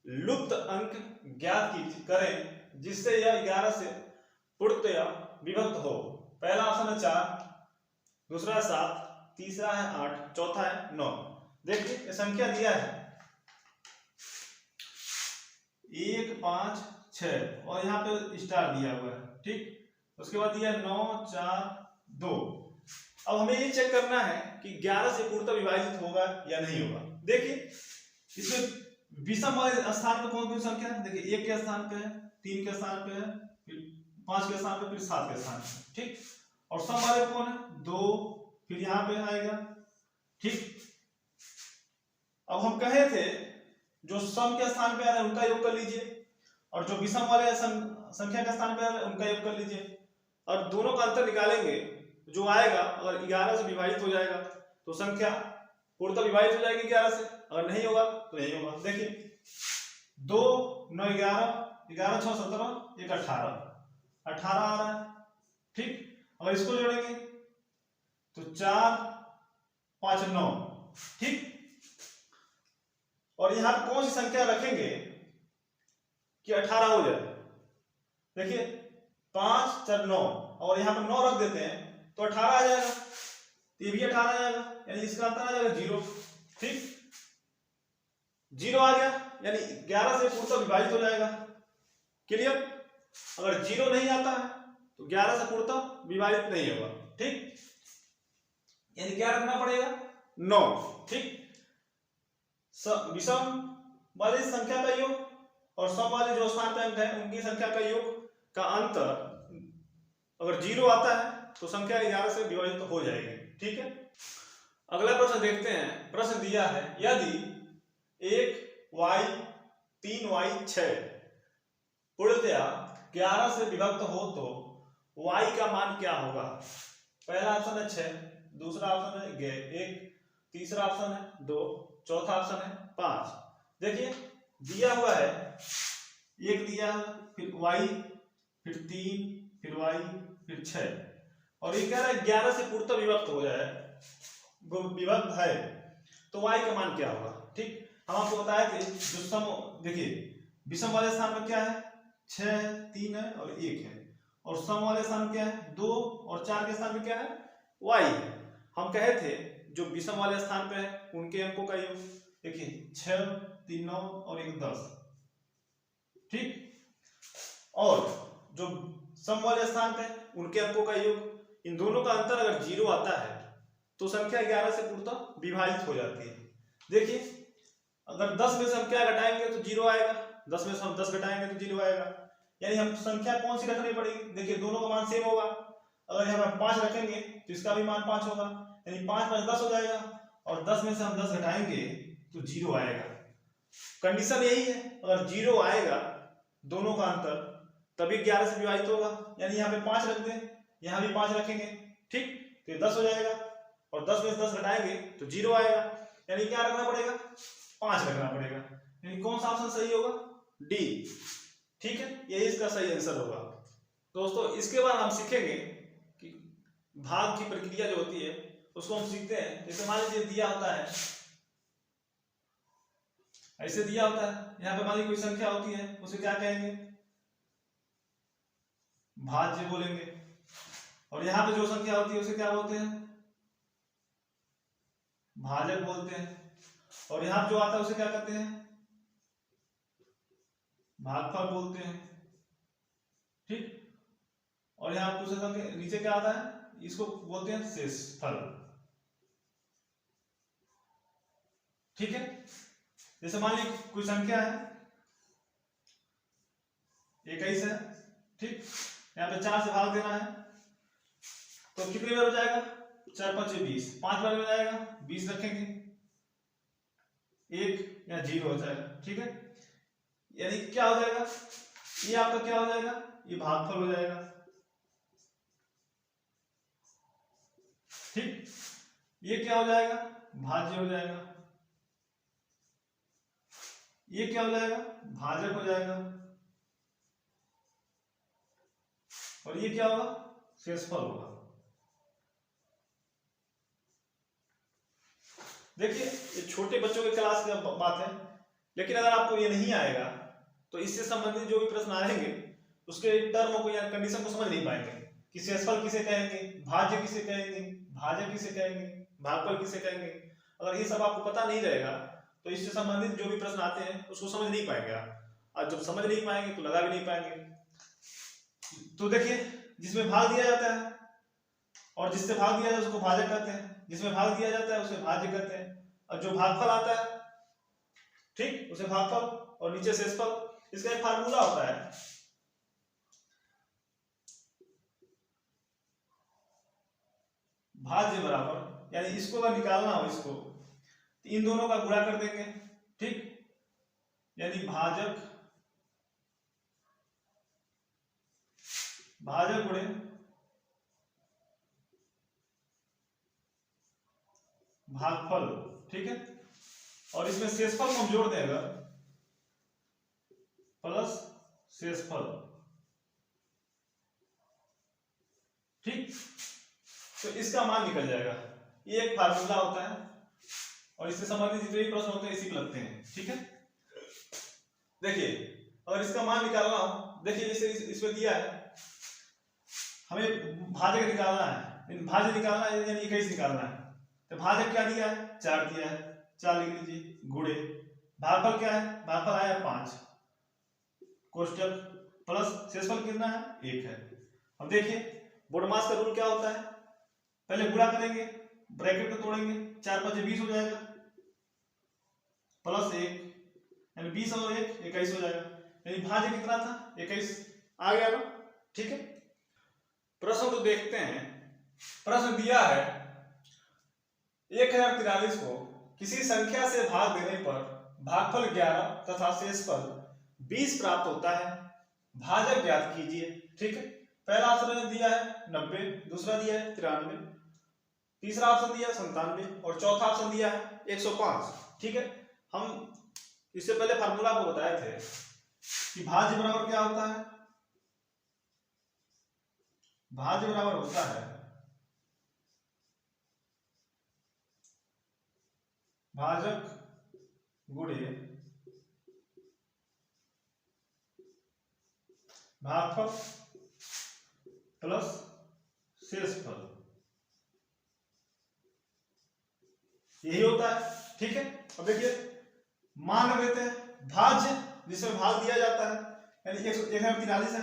[SPEAKER 1] लुप्त अंक ज्ञात करें जिससे यह 11 से पूर्णतया विभक्त हो। पहला ऑप्शन है 4, दूसरा है 7, तीसरा है 8, चौथा है 9। देखिए ये संख्या दिया है 1, 5, 6 और यहाँ पे स्टार दिया हुआ है। ठीक, उसके बाद दिया 9, 4, 2। अब हमें ये चेक करना है कि 11 से पूर्णतः विभाजित होगा या नहीं होगा। देखिए इसमें विषम वाले स्थान पे कौन कौन संख्या है? देखिए 1 के स्थान पे है, 3 के स्थान पे है, फिर 5 के स्थान पे, फिर 7 के स्थान पे। ठीक, और सम वाले कौन है? 2, फिर यहाँ पे आएगा। ठीक, अब हम कहे थे जो सम के स्थान पे आ रहा है उनका योग कर लीजिए, और जो विषम वाले संख्या के स्थान पे आ रहा है उनका योग कर लीजिए, और दोनों का अंतर निकालेंगे, जो आएगा अगर 11 से विभाजित हो जाएगा तो संख्या पूर्णतः विभाजित हो जाएगी 11 से, अगर नहीं होगा तो नहीं होगा। देखिए 2, 9, 11, 11, 6, 17, 1, 18, 18 आ रहा है। ठीक, अगर इसको जोड़ेंगे तो 4, 5, 9। ठीक, और यहां पर कौन सी संख्या रखेंगे कि 18 हो जाए? देखिए 5, 4, 9 और यहां पर 9 रख देते हैं तो 18 आ जाएगा, ये भी 18 आ जाएगा, यानी इसका अंतर आ जाएगा 0। ठीक, 0 आ गया यानी 11 से पूर्णतः विभाजित हो जाएगा। क्लियर? अगर 0 नहीं आता है तो 11 से पूर्णतः विभाजित नहीं होगा। ठीक, यानी क्या रखना पड़ेगा? 9। ठीक, विषम वाली संख्या का योग और सम वाले जो स्थान पे अंक है उनकी संख्या का योग का अंतर अगर 0 आता है तो संख्या 11 से विभाजित हो जाएगी। ठीक है, अगला प्रश्न देखते हैं। प्रश्न दिया है यदि 1y 3y 6 पूर्णतया 11 से विभक्त हो तो y का मान क्या होगा? पहला ऑप्शन है 6, दूसरा ऑप्शन है 1, तीसरा ऑप्शन है 2, चौथा ऑप्शन है 5। देखिए दिया हुआ है 1 दिया है, फिर y, फिर 3, फिर y, फिर 6, और ये कह रहा है 11 से पूर्णतः विभक्त हो जाए, विभक्त है तो y का मान क्या होगा? ठीक, हम आपको बताए थे जो सम, देखिए विषम वाले स्थान पर क्या है, 6 3 है और 1 है, और सम वाले स्थान क्या है, 2 और 4 के स्थान पे क्या है, y है। हम कहे थे जो विषम वाले स्थान पे है उनके अंकों का योग, देखिए 6 3 9 और 1 10, ठीक। और जो सम वाले स्थान पे उनके अंकों का योग, इन दोनों का अंतर अगर 0 आता है तो संख्या 11 से पूर्णतः विभाजित हो जाती है। देखिए अगर 10 में से हम क्या घटाएंगे तो 0 आएगा, 10 में से हम 10 घटाएंगे तो 0 आएगा, यानी हम संख्या कौन सी रखनी पड़ेगी, देखिए दोनों का मान सेम होगा। अगर यहाँ पर 5 रखेंगे तो इसका भी मान 5 होगा, यानी 5 5 10 हो जाएगा, और 10 में से हम 10 घटाएंगे तो 0 आएगा। कंडीशन यही है, अगर 0 आएगा दोनों का अंतर तभी 11 से विभाजित होगा, यानी यहाँ पे 5 रख दें, यहाँ भी 5 रखेंगे, ठीक, तो ये 10 हो जाएगा, और 10 में से 10 घटाएंगे तो 0 आएगा, यानी क्या रखना पड़ेगा, 5 रखना पड़ेगा, यानी कौन सा ऑप्शन सही होगा, डी, ठीक है, यही इसका सही आंसर होगा। दोस्तों इसके बाद हम सीखेंगे कि भाग की प्रक्रिया जो होती है उसको हम सीखते हैं। जैसे मान लीजिए दिया होता है, ऐसे दिया होता है, यहाँ पे मान लीजिए कोई संख्या होती है, उसे क्या कहेंगे, भाज्य बोलेंगे, और यहाँ पे जो संख्या होती है उसे क्या बोलते हैं, भाजक बोलते हैं, और यहाँ पे जो आता है उसे क्या कहते हैं, भागफल बोलते हैं, ठीक। और यहाँ पे दूसरे संख्या नीचे क्या आता है, इसको बोलते हैं शेषफल, ठीक है। जैसे मान लीजिए कोई संख्या है 21 है, ठीक, यहाँ पे 4 से भाग देना है तो कितनी बार हो जाएगा, 4 5 20, 5 बार हो जाएगा, 20 रखेंगे, 1 या 0 हो जाएगा, ठीक है, यानी क्या हो जाएगा, ये आपका क्या हो जाएगा, ये भागफल हो जाएगा, ठीक। ये क्या हो जाएगा, भाज्य हो जाएगा, ये क्या हो जाएगा, भाजक हो जाएगा, और ये क्या होगा, शेषफल होगा। देखिए ये छोटे बच्चों के क्लास की बात है, लेकिन अगर आपको ये नहीं आएगा तो इससे संबंधित जो भी प्रश्न आएंगे उसके टर्म को या कंडीशन को समझ नहीं पाएंगे कि शेषफल किसे कहेंगे, भाज्य किसे कहेंगे, भाजक किसे कहेंगे, भागफल किसे कहेंगे। अगर ये सब आपको पता नहीं रहेगा तो इससे संबंधित जो भी प्रश्न आते हैं उसको समझ नहीं पाएंगे आप, और जब समझ नहीं पाएंगे तो लगा भी नहीं पाएंगे। तो देखिए जिसमें भाग दिया जाता है और जिससे भाग दिया जाता है उसको भाजक कहते हैं, जिसमें भाग दिया जाता है उसे भाज्य कहते हैं, और जो भागफल आता है, ठीक, उसे भागफल, और नीचे शेषफल। इसका एक फार्मूला होता है, भाज्य बराबर, यानी इसको अगर निकालना हो इसको तो इन दोनों का गुणा कर देंगे, ठीक, यानी भाजक गुणे भागफल, ठीक है, और इसमें शेषफल को हम जोड़ दें अगर, प्लस शेषफल, ठीक, तो इसका मान निकल जाएगा। ये एक फार्मूला होता है और इससे संबंधित जितने भी प्रश्न होते हैं इसी को लगते हैं, ठीक है। देखिए अगर इसका मान निकालना हो, देखिए इसे इसमें दिया है, हमें भाजक निकालना है, भाज्य निकालना है यानी 21 निकालना है, तो भाजक क्या दिया है, 4 दिया है, 4 लिख लीजिए, गुणे भागफल क्या है, भागफल आया 5, कोष्टक प्लस शेषफल कितना है, 1 है। अब देखिए बोडमास का रूल क्या होता है, पहले गुणा करेंगे, ब्रैकेट को तोड़ेंगे, 4 5 20 हो जाएगा, प्लस 1, यानी 20 और 1 21 हो जाएगा, यानी भाज्य कितना था, 21 आ गया ना, ठीक है। प्रश्न तो देखते हैं। प्रश्न दिया है 1043 को किसी संख्या से भाग देने पर भागफल 11 तथा शेषफल 20 प्राप्त होता है, भाजक ज्ञात कीजिए, ठीक है। पहला ऑप्शन दिया है 90, दूसरा दिया है 93, तीसरा ऑप्शन दिया है 97 और चौथा ऑप्शन दिया है 105, ठीक है। हम इससे पहले फार्मूला को बताए थे कि भाज्य बराबर क्या होता है, भाज्य बराबर होता है भाजक गुणे भागफल प्लस शेषफल, यही होता है। ठीक है, अब देखिए मान रख लेते हैं भाज्य जिसमें भाग दिया जाता है, यानी 1043 है,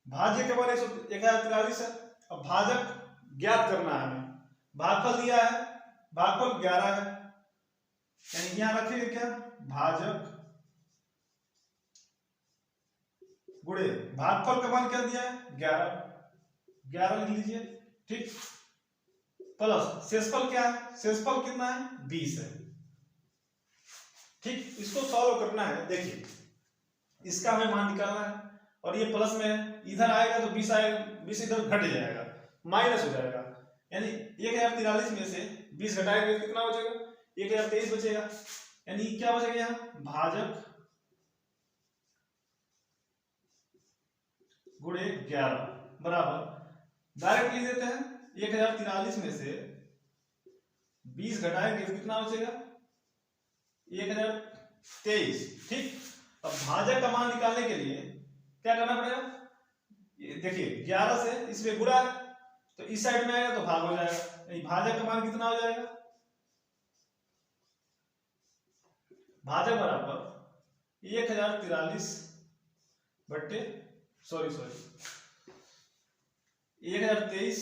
[SPEAKER 1] भाज्य के बाद 1043 है। अब भाजक ज्ञात करना है हमें, भागफल दिया है, भागफल 11 है, यानी यहां रखेंगे क्या, भाजक गुणे भागफल का मान क्या दिया है 11, 11 लिख लीजिए। ठीक, प्लस शेषफल क्या है, शेषफल कितना है 20 है। ठीक, इसको सॉल्व करना है। देखिए इसका हमें मान निकालना है, और ये प्लस में इधर आएगा तो 20 आएगा, 20 इधर घट जाएगा, माइनस हो जाएगा, यानी 1043 में से 20 घटाएंगे कितना बचेगा, 1023 बचेगा, यानी क्या बचेगा यहाँ भाजक गुणे 11 बराबर डायरेक्ट लिख देते हैं 1043 में से 20 घटाएंगे तो कितना बचेगा 1023। ठीक, अब भाजक का मान निकालने के लिए क्या करना पड़ेगा, ये देखिए 11 से इसमें गुणा है तो इस साइड में आएगा तो भाग हो जाएगा, भाजक का मान कितना हो जाएगा, भाजक बराबर 1043 बट्टे 1023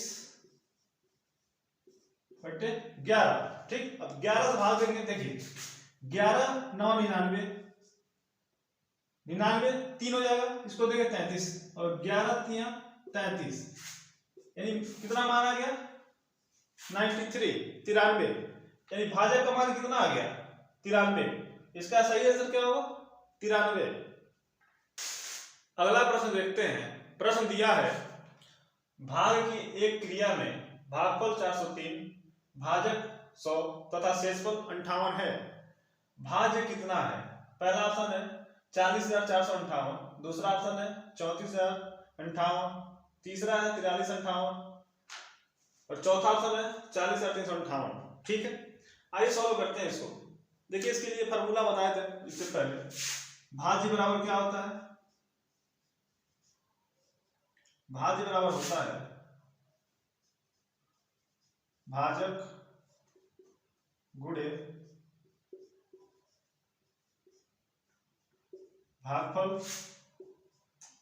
[SPEAKER 1] बट्टे 11। ठीक, अब 11 से भाग देंगे, देखिए 11 9 99, 99 3 हो जाएगा, इसको देंगे 33 और 11 3 33, यानी कितना मान आ गया 93, यानी भाजक का मान कितना आ गया 93, इसका सही आंसर क्या होगा 93। अगला प्रश्न देखते हैं, प्रश्न दिया है भाग की एक क्रिया में भागफल 403, भाजक 100 तथा शेषफल 58 है, भाज्य कितना है। पहला ऑप्शन है 40,458, दूसरा ऑप्शन है 34,058, तीसरा है 43,58 और चौथा ऑप्शन है 40,358। ठीक है, आइए सॉल्व करते हैं इसको। देखिए इसके लिए फॉर्मूला बताए थे इससे पहले, भाज्य बराबर क्या होता है, भाज्य बराबर होता है भाजक गुणे भागफल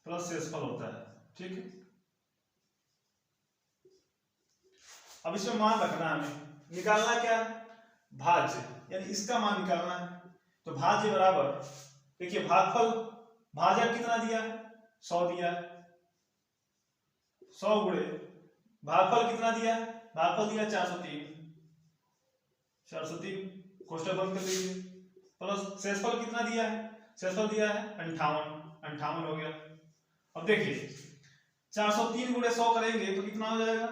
[SPEAKER 1] प्लस शेषफल होता है। ठीक है, अब इसमें मान रखना है, हमें निकालना क्या है भाज्य, यानी इसका मान निकालना है। तो भाज्य बराबर देखिए भागफल, भाजक कितना दिया है 100 दिया है, 100 गुणे भागफल कितना दिया है, भागफल दिया 403, 403 कोष्टक बंद कर लीजिए, प्लस शेषफल कितना दिया है, शेषफल दिया है 58, 58 हो गया। अब देखिए 403 गुणे 100 करेंगे तो कितना हो जाएगा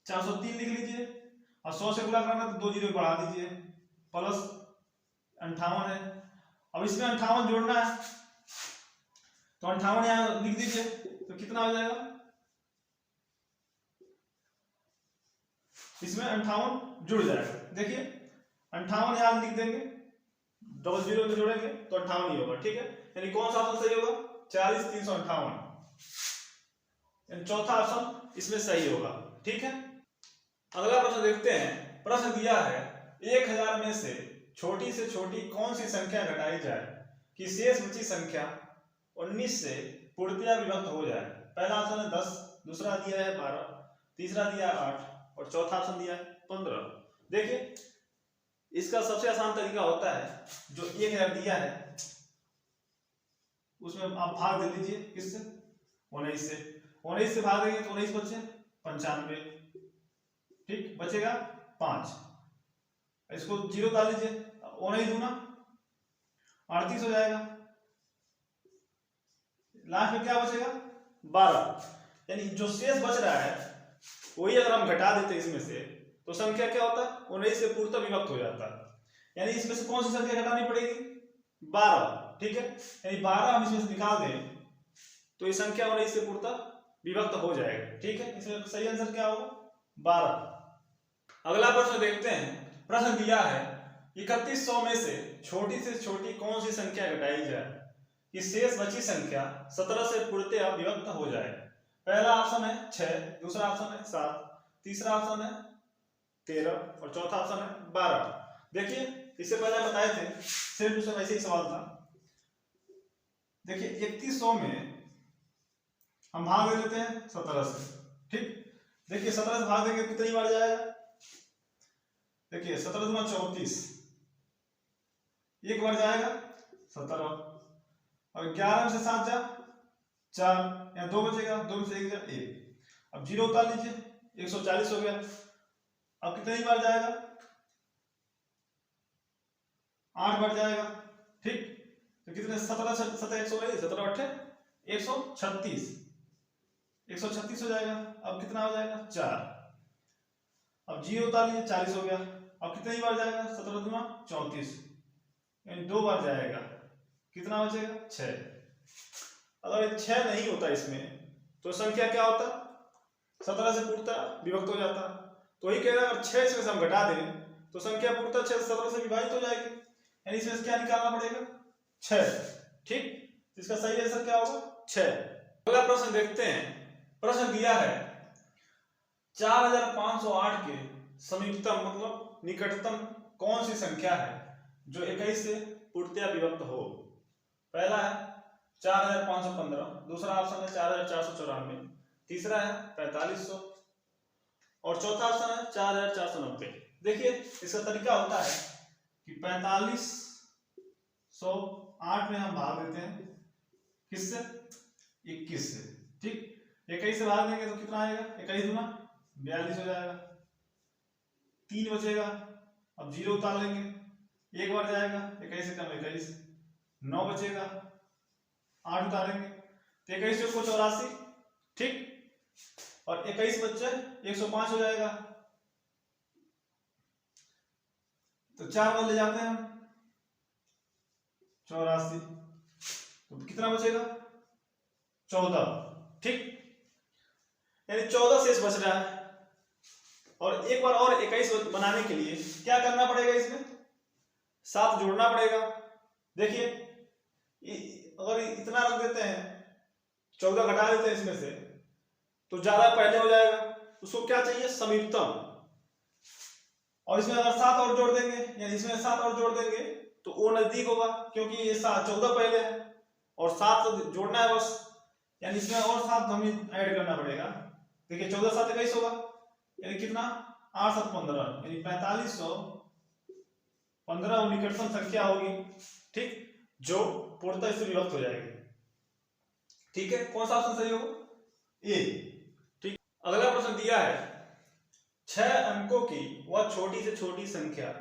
[SPEAKER 1] 403 लिख लीजिए, और 100 से गुणा करना तो 2 जीरो बढ़ा दीजिए, प्लस 58 है। अब इसमें 58 जोड़ना है तो 58 यहाँ लिख दीजिए, तो कितना हो जाएगा, इसमें 58 जुड़ जाएगा। देखिए 58 यहां लिख देंगे, डबल जीरो में जोड़ेंगे तो 58 ही होगा। ठीक है, यानी कौन सा ऑप्शन सही होगा 40,358, यानी चौथा ऑप्शन इसमें सही होगा। ठीक है, अगला प्रश्न देखते हैं। प्रश्न दिया है 1000 में से छोटी कौन सी संख्या घटाई जाए कि शेष बची संख्या 19 से पूर्णतया विभक्त हो जाए। पहला ऑप्शन है 10, दूसरा दिया है 12, तीसरा दिया है 8 और चौथा ऑप्शन दिया है 15। देखिए इसका सबसे आसान तरीका होता है, जो 1000 दिया है उसमें आप भाग दे दीजिए, किससे 19 से, 19 से भाग देंगे तो 19 बचे 95, ठीक बचेगा 5, इसको जीरो डाल लीजिए, 19 दूना 38 हो जाएगा, लास्ट में क्या बचेगा 12, यानी जो शेष बच रहा है वही अगर हम घटा देते इसमें से तो संख्या क्या होता है 19 से पूर्णतः विभक्त हो जाता है। यानी इसमें से कौन सी संख्या घटानी पड़ेगी 12। ठीक है, यानी 12 हम इसमें से निकाल दें तो ये संख्या 19 से पूर्णतः विभक्त हो जाएगा। ठीक है, इसमें सही आंसर क्या होगा 12। अगला प्रश्न देखते हैं। प्रश्न दिया है 3100 में से छोटी कौन सी संख्या घटाई जाए कि शेष बची संख्या 17 से पूर्णतया विभक्त हो जाए। पहला ऑप्शन है 6, दूसरा ऑप्शन है 7, तीसरा ऑप्शन है 13 और चौथा ऑप्शन है 12। देखिए इससे पहले बताए थे सेम टू सेम ऐसे ही सवाल था। देखिए 3100 में हम भाग दे देते हैं 17 से, ठीक। देखिए 17 से भाग देंगे कितनी बार जाएगा, देखिए 17 दूना 34, एक बार जाएगा 17, और 11 में से 7 जा 4, यहाँ 2 बचेगा, 2 में से 1 जा 1। अब 0 उतार लीजिए, 140 हो गया। अब कितनी बार जाएगा, 8 बार जाएगा, ठीक। तो कितने 17 17 8 136, 136 हो जाएगा। अब कितना हो जाएगा 4। अब 0 उतार लीजिए, 40 हो गया। अब कितनी बार जाएगा, 17 दूना 34, यानी 2 बार जाएगा। कितना बचेगा 6। अगर 6 नहीं होता इसमें तो संख्या क्या होता, 17 से पूर्णतः विभक्त हो जाता। तो वही कह रहा है अगर 6 से हम घटा दें तो संख्या पूर्णतः 6 से 17 से विभाजित हो जाएगी, यानी इसमें क्या निकालना पड़ेगा 6, ठीक। इसका सही आंसर क्या होगा 6। अगला प्रश्न देखते हैं। प्रश्न दिया है 4508 के समीपतम मतलब निकटतम कौन सी संख्या है जो 21 से पूर्णतया विभक्त हो। पहला है 4515, दूसरा ऑप्शन है 4494, तीसरा है 4500 और चौथा ऑप्शन है 4490। देखिए इसका तरीका होता है कि 4508 में हम भाग देते हैं किससे, 21 से, ठीक। 21 से भाग देंगे तो कितना आएगा, 21 दूना 42 हो जाएगा, 3 बचेगा। अब 0 उतार लेंगे, एक बार जाएगा, 21 से कम 21, 9 बचेगा, 8 उतारेंगे तो 21 को 84, ठीक। और 21 बच्चे 105 हो जाएगा, तो 4 बार ले जाते हैं हम 84, तो कितना बचेगा 14, ठीक। यानी 14 शेष बच रहा है। और एक बार और 21 बनाने के लिए क्या करना पड़ेगा, इसमें 7 जोड़ना पड़ेगा। देखिए अगर इतना रख देते हैं, 14 घटा देते हैं इसमें से तो ज्यादा पहले हो जाएगा। उसको क्या चाहिए, समीपतम। और इसमें अगर 7 और जोड़ देंगे, यानी इसमें 7 और जोड़ देंगे तो वो नजदीक होगा, क्योंकि ये 14 पहले है और 7 जोड़ना है बस, यानी इसमें और 7 हमें ऐड करना पड़ेगा। देखिए 14 7 21 होगा, यानी कितना 8 7 15, यानी 4515 निकटतम संख्या होगी, ठीक, जो पूर्णतः इससे विभक्त हो जाएगी, ठीक है। कौन सा ऑप्शन सही होगा, ए, ठीक। अगला प्रश्न दिया है 6 अंकों की वह छोटी से छोटी संख्या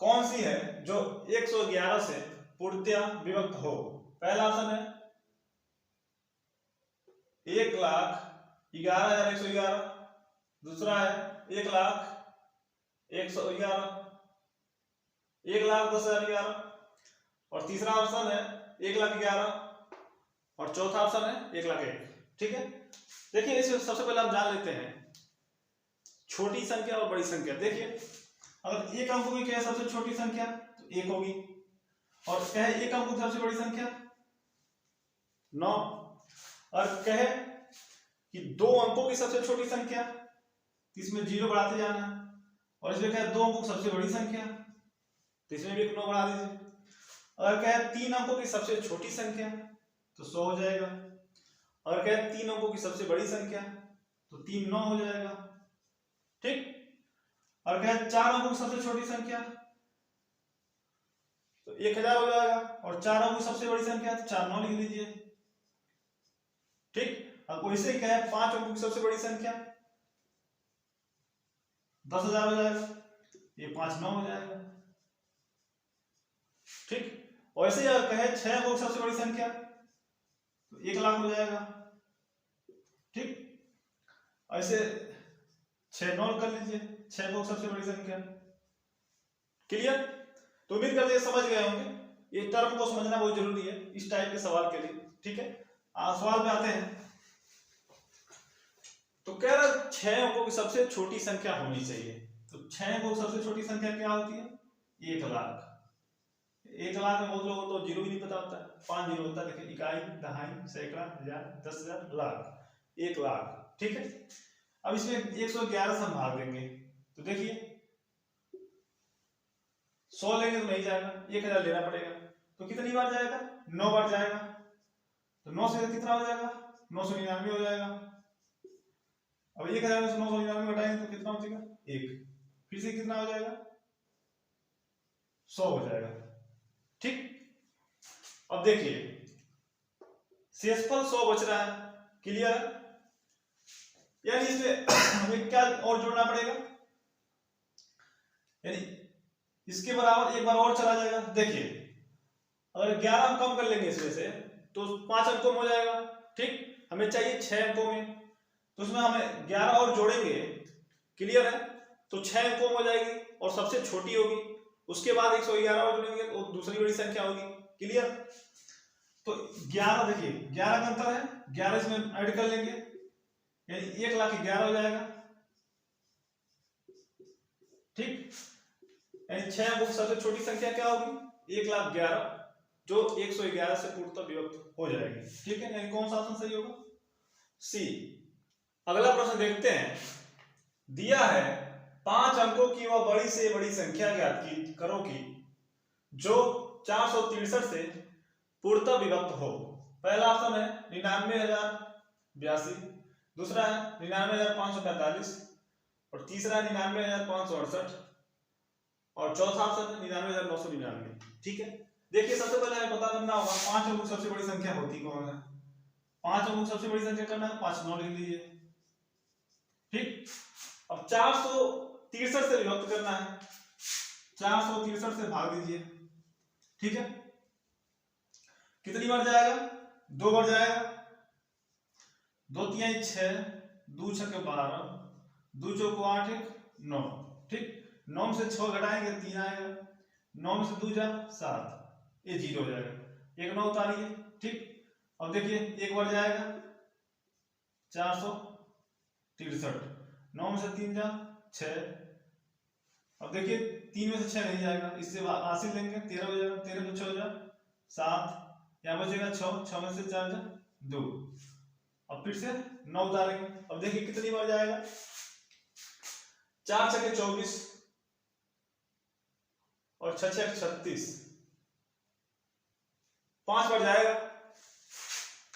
[SPEAKER 1] कौन सी है जो 111 से पूर्णतया विभक्त हो। पहला ऑप्शन है 1,11,111, दूसरा है 1,00,111, 1,10,011 और तीसरा ऑप्शन है 1,11,000 और चौथा ऑप्शन है 1,01,000, ठीक है। देखिए इसमें सबसे पहले हम जान लेते हैं छोटी संख्या और बड़ी संख्या। देखिए अगर एक अंक की क्या है सबसे छोटी संख्या तो 1 होगी, और कहे एक अंक की सबसे बड़ी संख्या 9, और कहे कि 2 अंकों की सबसे छोटी संख्या, इसमें 0 बढ़ाते जाना है, और इसमें कहे 2 अंकों की सबसे बड़ी संख्या तो इसमें भी 9 बढ़ा दीजिए। अगर कहे 3 अंकों की सबसे छोटी संख्या तो 100 हो जाएगा, अगर कहे 3 अंकों की सबसे बड़ी संख्या तो 3 9 हो जाएगा, ठीक। और कहे 4 अंकों की सबसे छोटी संख्या तो 1000 हो जाएगा, और 4 अंकों की सबसे बड़ी संख्या तो 4 9 लिख लीजिए, ठीक। अब वैसे ही कहे 5 अंकों की सबसे बड़ी संख्या 10,000 हो जाएगा, ये 5 9 हो जाएगा, ठीक। वैसे ही अगर कहे 6 अंकों की सबसे बड़ी संख्या तो 1,00,000 हो जाएगा, ठीक। ऐसे 6 9 कर लीजिए, 6 अंकों की सबसे बड़ी संख्या। क्लियर? तो उम्मीद करते हैं समझ गए होंगे, ये टर्म को समझना बहुत जरूरी है इस टाइप के सवाल के लिए, ठीक है। सवाल पे आते हैं। तो कह रहा 6 अंकों की सबसे छोटी संख्या होनी चाहिए, तो 6 अंकों की सबसे छोटी संख्या क्या होती है? 1 लाख। 1 लाख में बहुत लोगों को तो जीरो भी नहीं पता होता है, 5 जीरो होता है। देखिए इकाई, दहाई, सैकड़ा, हजार, 10,000, लाख, 1 लाख। ठीक है, अब इसमें 111 से हम भाग देंगे तो देखिए 100 लेंगे तो नहीं जाएगा, 1000 लेना पड़ेगा। तो कितनी बार जाएगा? 9 बार जाएगा। तो 9 से कितना हो जाएगा? 999 हो जाएगा। अब 1000 में से 999 घटाएंगे तो कितना हो जाएगा? 1। फिर से कितना हो जाएगा? 100 हो जाएगा। ठीक, अब देखिए शेषफल 100 बच रहा है। क्लियर? यानी इसमें हमें क्या और जोड़ना पड़ेगा? यानी इसके बराबर एक बार और चला जाएगा। देखिए अगर 11 हम कम कर लेंगे इसमें से तो 5 अंक कम हो जाएगा। ठीक, हमें चाहिए 6 अंकों में, तो उसमें हमें 11 और जोड़ेंगे। क्लियर है? तो 6 अंकों में हो जाएगी और सबसे छोटी होगी। उसके बाद 111 और जोड़ेंगे तो दूसरी बड़ी संख्या होगी। क्लियर? तो 11, देखिए 11 का अंतर है, 11 इसमें ऐड कर लेंगे यानी 1,11,000 हो जाएगा। ठीक, यानी 6 अंकों की सबसे छोटी संख्या क्या होगी? 1,11,000, जो 111 से पूर्णतः विभक्त हो जाएगी। ठीक है, यानी कौन सा ऑप्शन सही होगा? सी। अगला प्रश्न देखते हैं। दिया है 5 अंकों की वह बड़ी से बड़ी संख्या ज्ञात की करो कि जो 463 से पूर्णतः विभक्त हो। पहला ऑप्शन है 99,082, दूसरा है 99,545 और तीसरा है 99,568 और चौथा ऑप्शन है 99,999। ठीक है, देखिए सबसे पहले हमें पता करना होगा 5 अंकों की सबसे बड़ी संख्या होती कौन है। 5 अंकों की सबसे बड़ी संख्या करना है, 5 9 लिख लीजिए। ठीक, अब 463 से विभक्त करना है, 463 से भाग दीजिए। ठीक है, कितनी बार जाएगा? 2 बार जाएगा। 2 तिहाई 6, 2 छक्के 12, 2 चौको 8, 9। ठीक, 9 में से 6 घटाएंगे 3 आएगा, 9 में से 2 जा 7, ये 0 हो जाएगा। 1 9 उतारिए। ठीक, अब देखिए एक बार जाएगा 463, 9 में से 3 जा 6। अब देखिए 3 में से 6 नहीं जाएगा, इससे 80 लेंगे, 13 हो जाएगा, 13 में 6 हो जाएगा 7, यहाँ बचेगा 6, 6 में से 4 जा 2। अब फिर से 9 उतारेंगे। अब देखिए कितनी बार जाएगा? 4 छक्के 24 और 6 छक्के 36, 5 बार जाएगा।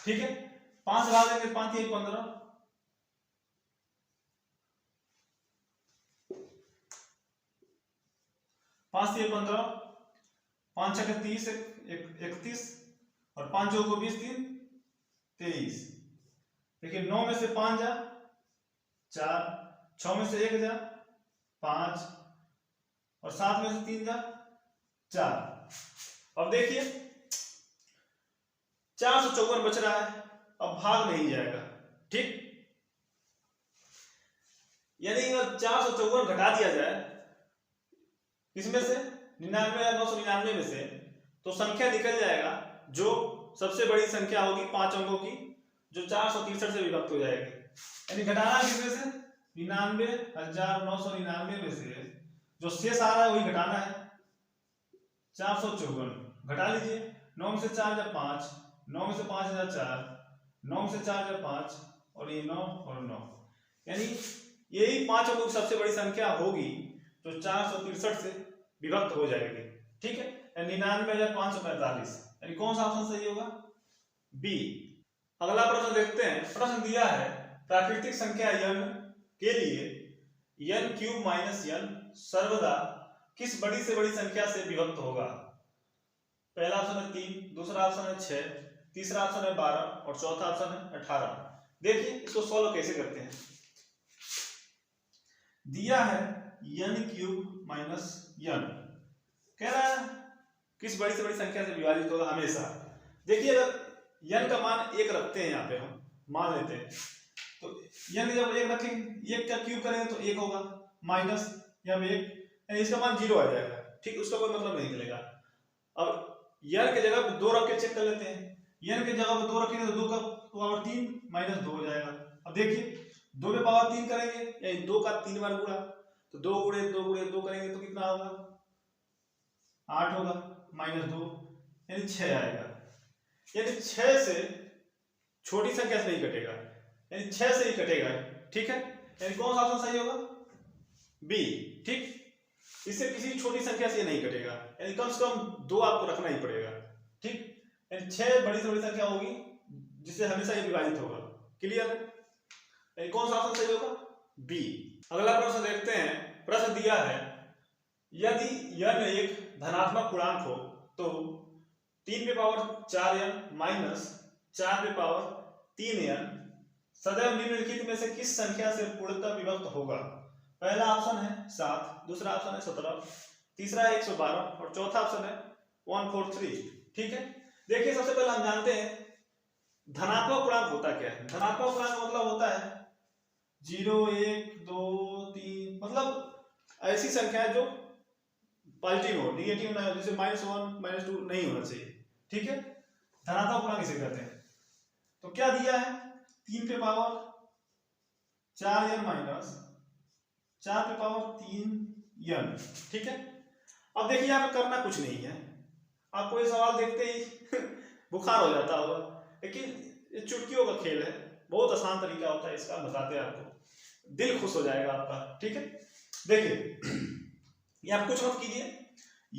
[SPEAKER 1] ठीक है, 5 लगा देंगे, 5 3 15, 5 3 15, 5 छक्के 30 31 और 5 चौको 20 3 23। देखिए 9 में से 5 जा 4, 6 में से 1 जा 5 और 7 में से 3 जा 4। अब देखिए 454 बच रहा है, अब भाग नहीं जाएगा। ठीक, यानी अगर 454 घटा दिया जाए इसमें से 99,999 में से, तो संख्या निकल जाएगा जो सबसे बड़ी संख्या होगी 5 अंकों की, जो 463 से विभक्त हो जाएगी। यानी घटाना किसमें से? 99,999 में से जो शेष आ रहा है वही घटाना है। 454 घटा लीजिए। 9 में से 4 जा 5, 9 में से 5 जा 4, 9 में से 4 जा 5 और ये 9 और 9, यानी यही 5 अंकों की सबसे बड़ी संख्या होगी जो 463 से विभक्त हो जाएगी। ठीक है, 99,545, यानी कौन सा ऑप्शन सही होगा? बी। अगला प्रश्न देखते हैं। प्रश्न दिया है प्राकृतिक संख्या n के लिए n³ - n सर्वदा किस बड़ी से बड़ी संख्या से विभक्त होगा? पहला ऑप्शन है 3, दूसरा ऑप्शन है 6, तीसरा ऑप्शन है 12 और चौथा ऑप्शन है 18। देखिए इसको सॉल्व कैसे करते हैं। दिया है n³ - n, कह रहा है किस बड़ी से बड़ी संख्या से विभाजित होगा हमेशा। देखिए अगर n का मान 1 रखते हैं, यहाँ पे हम मान लेते हैं, तो n जब 1 रखेंगे 1 का क्यूब करेंगे तो 1 होगा, माइनस यहाँ पे 1, यानी इसका मान 0 आ जाएगा। ठीक, उसका कोई मतलब नहीं निकलेगा। अब n के जगह पे 2 रख के चेक कर लेते हैं। n के जगह पे 2 रखेंगे तो 2 का पावर 3 - 2 हो जाएगा। अब देखिए 2 पे पावर 3 करेंगे यानी 2 का 3 बार गुणा, तो 2 गुणे 2 गुणे 2 करेंगे तो कितना होगा 8 होगा, -2 यानी 6 आएगा। यानी 6 से छोटी संख्या से नहीं कटेगा, यानी 6 से ही कटेगा। ठीक है, यानी कौन सा ऑप्शन सही होगा, बी। ठीक, इससे किसी छोटी संख्या से नहीं कटेगा, यानी कम से कम 2 आपको रखना ही पड़ेगा। ठीक, यानी 6 बड़ी से बड़ी संख्या होगी जिससे हमेशा ये विभाजित होगा। क्लियर है, यानी कौन सा ऑप्शन सही होगा, बी। अगला प्रश्न देखते हैं। प्रश्न दिया है यदि n एक धनात्मक पूर्णांक हो तो 3 पे पावर 4n माइनस 4 पे पावर 3n सदैव निम्नलिखित में से किस संख्या से पूर्णतः विभक्त होगा। पहला ऑप्शन है 7, दूसरा ऑप्शन है 17, तीसरा है 112 और चौथा ऑप्शन है 143। ठीक है, देखिए सबसे पहले हम जानते हैं धनात्मक पूर्णांक होता क्या है। धनात्मक पूर्णांक मतलब होता है 0, 1, 2, 3, मतलब ऐसी संख्या है जो पॉजिटिव हो, निगेटिव ना हो, जैसे -1 -2 नहीं होना चाहिए। ठीक है, धनात्मक पूर्णांक इसे कहते हैं। तो क्या दिया है, 3 पे पावर 4n माइनस 4 पे पावर 3n। ठीक है, अब देखिए यहाँ पे करना कुछ नहीं है, आपको ये सवाल देखते ही बुखार हो जाता होगा, लेकिन ये चुटकियों का खेल है, बहुत आसान तरीका होता है इसका, बताते हैं आपको, दिल खुश हो जाएगा आपका। ठीक है, देखिए ये आप कुछ मत कीजिए,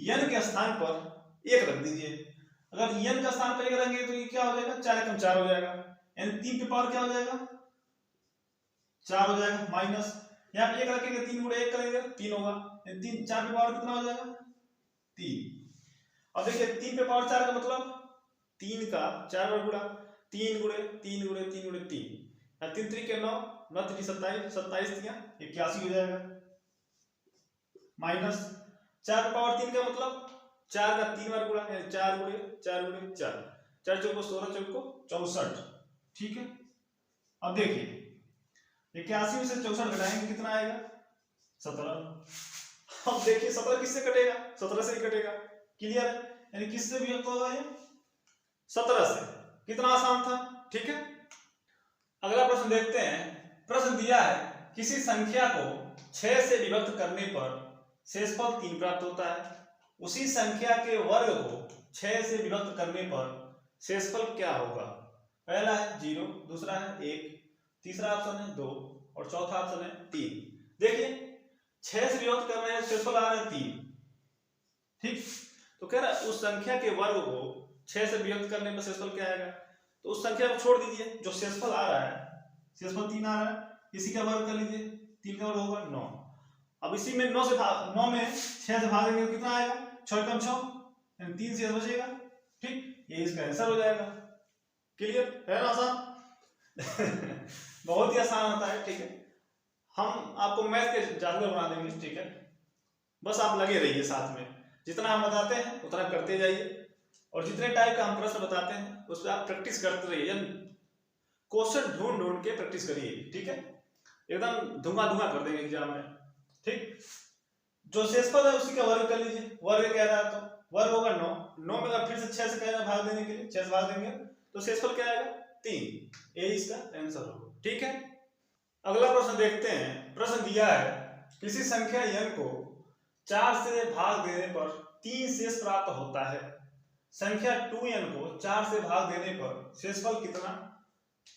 [SPEAKER 1] n के स्थान पर 1 रख दीजिए। अगर n का स्थान पर 1 रखेंगे तो ये क्या हो जाएगा, 4 एकम 4 हो जाएगा, यानी 3 पे पावर क्या हो जाएगा 4 हो जाएगा, माइनस यहाँ पे 1 रखेंगे 3 गुणे 1 करेंगे 3 होगा, 3 4 पे पावर कितना हो जाएगा 3। अब देखिए 3 पे पावर 4 का मतलब 3 का 4 बार गुणा, 3 गुणे 3 गुणे 3 गुणे 3, 3 3 के 9, 9 3 27, 27 81 हो जाएगा, माइनस 4 पे पावर 3 का मतलब 4 का 3 बार गुणा, 4 गुणे 4 गुणे 4, 4 चौको 16 चौको 64। ठीक है, अब देखिए 81 में से 64 घटाएंगे कितना आएगा 17। अब देखिए 17 किससे कटेगा, 17 से ही कटेगा। क्लियर है, यानी किससे विभक्त होगा ये 17 से। कितना आसान था। ठीक है, अगला प्रश्न देखते हैं। प्रश्न दिया है किसी संख्या को 6 से विभक्त करने पर शेषफल 3 प्राप्त होता है, उसी संख्या के वर्ग को 6 से विभक्त करने पर शेषफल क्या होगा। पहला है 0, दूसरा है 1, तीसरा ऑप्शन है 2 और चौथा ऑप्शन है 3। देखिए 6 से विभक्त कर रहे हैं, शेषफल आ रहा है 3। ठीक, तो कह रहा है उस संख्या के वर्ग को 6 से विभक्त करने पर शेषफल क्या आएगा, तो उस संख्या को छोड़ दीजिए, जो शेषफल आ रहा है, शेषफल 3 आ रहा है, इसी का वर्ग कर लीजिए, 3 का वर्ग होगा 9। अब इसी में 9 में 6 से भाग देंगे तो कितना आएगा 6 कम 6, यानी 3 शेष बचेगा। ठीक, ये इसका आंसर हो जाएगा। क्लियर है ना, आसान बहुत ही आसान होता है। ठीक है, हम आपको मैथ के जादूगर बना देंगे। ठीक है, बस आप लगे रहिए साथ में, जितना हम बताते हैं उतना करते जाइए, और जितने टाइप का हम प्रश्न बताते हैं उस पर आप प्रैक्टिस करते रहिए, क्वेश्चन ढूंढ ढूंढ के प्रैक्टिस करिए। ठीक है, एकदम धुआं कर देंगे एग्जाम में। ठीक, जो शेषफल है उसी का वर्ग कर लीजिए, वर्ग कह रहा है तो वर्ग होगा 9, 9 में फिर से 6 से कह रहा है भाग देने के लिए, 6 से भाग देंगे तो शेषफल क्या आएगा 3, ये इसका आंसर होगा। ठीक है, अगला प्रश्न देखते हैं। प्रश्न दिया है किसी संख्या n को 4 से भाग देने पर 3 शेष प्राप्त होता है, संख्या 2n को 4 से भाग देने पर शेषफल कितना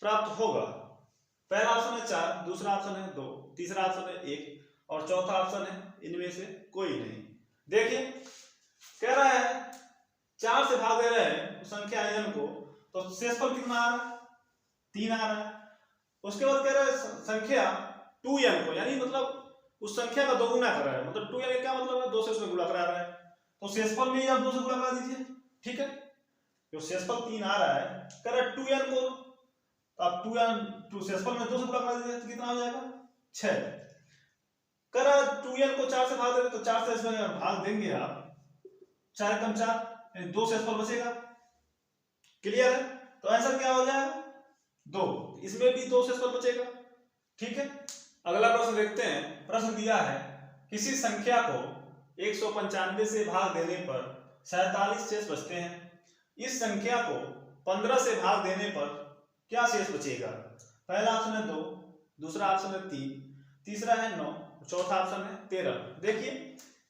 [SPEAKER 1] प्राप्त होगा। पहला ऑप्शन है 4, दूसरा ऑप्शन है 2, तीसरा ऑप्शन है 1 और चौथा ऑप्शन है इनमें से कोई नहीं। देखिए कह रहा है 4 से भाग दे रहे हैं संख्या n को, तो शेषफल कितना आ रहा है 3 आ रहा है। उसके बाद कह रहा है संख्या 2n को, यानी मतलब उस संख्या का 2 गुना कर रहा है, मतलब 2n क्या मतलब है 2 से उसमें गुणा करा रहा है, तो शेषफल में ही आप 2 से गुणा करा दीजिए। ठीक है, जो शेषफल 3 आ रहा है, कह रहा है 2n को, तो आप 2n शेषफल में 2 से गुणा करा दीजिए तो कितना हो जाएगा 6। कह रहा है 2n को 4 से भाग देंगे तो 4 से इसमें भाग देंगे आप, 4 कम 4 यानी 2 शेषफल बचेगा। क्लियर है, तो आंसर क्या हो जाएगा 2, इसमें भी 2 शेषफल बचेगा। ठीक है, अगला प्रश्न देखते हैं। प्रश्न दिया है किसी संख्या को 195 से भाग देने पर 47 शेष बचते हैं, इस संख्या को 15 से भाग देने पर क्या शेष बचेगा। पहला ऑप्शन है 2, दूसरा ऑप्शन है 3, तीसरा है 9, चौथा ऑप्शन है 13। देखिए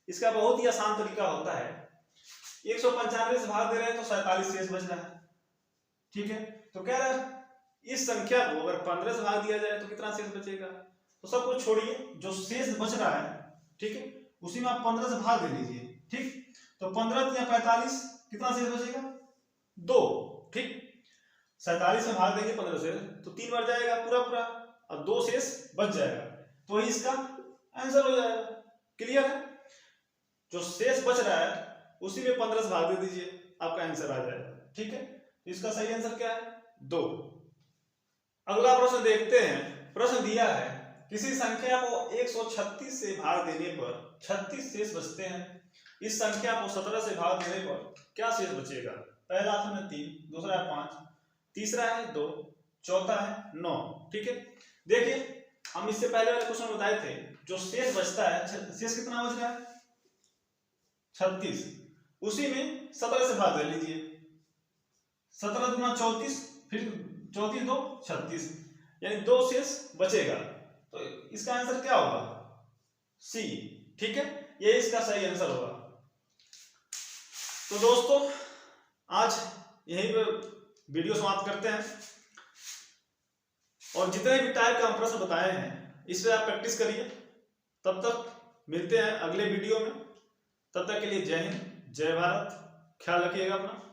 [SPEAKER 1] इसका बहुत ही आसान तरीका होता है, 195 से भाग दे रहे हैं तो 47 शेष बच रहा है, ठीक है। तो कह रहा है इस संख्या को अगर 15 से भाग दिया जाए तो कितना शेष बचेगा। तो सब कुछ छोड़िए, जो शेष बच रहा है, ठीक है, उसी में आप 15 से भाग दे लीजिए, ठीक। तो 15 या 45, कितना शेष बचेगा 2, ठीक। 47 में भाग देंगे 15 से तो 3 बार जाएगा पूरा पूरा और 2 शेष बच जाएगा, तो वही इसका आंसर हो जाएगा। क्लियर है, जो शेष बच रहा है उसी में 15 से भाग दे दीजिए, आपका आंसर आ जाएगा, ठीक है। तो इसका सही आंसर क्या है 2। अगला प्रश्न देखते हैं। प्रश्न दिया है किसी संख्या को 136 से भाग देने पर 36 शेष बचते हैं, इस संख्या को 17 से भाग देने पर क्या शेष बचेगा। पहला ऑप्शन है 3, दूसरा है 5, तीसरा है 2, चौथा है 9, ठीक है। देखिए हम इससे पहले वाले क्वेश्चन में बताए थे, जो शेष बचता है, शेष कितना बच रहा है 36, उसी में 17 से भाग दे लीजिए, 17 दूना 34, फिर 34 2 36, यानी 2 शेष बचेगा। तो इसका आंसर क्या होगा सी, ठीक है, ये इसका सही आंसर होगा। तो दोस्तों आज यहीं पे वीडियो समाप्त करते हैं, और जितने भी टाइप का हम प्रश्न बताए हैं इस पे आप प्रैक्टिस करिए। तब तक मिलते हैं अगले वीडियो में, तब तक के लिए जय हिंद, जय भारत, ख्याल रखिएगा अपना।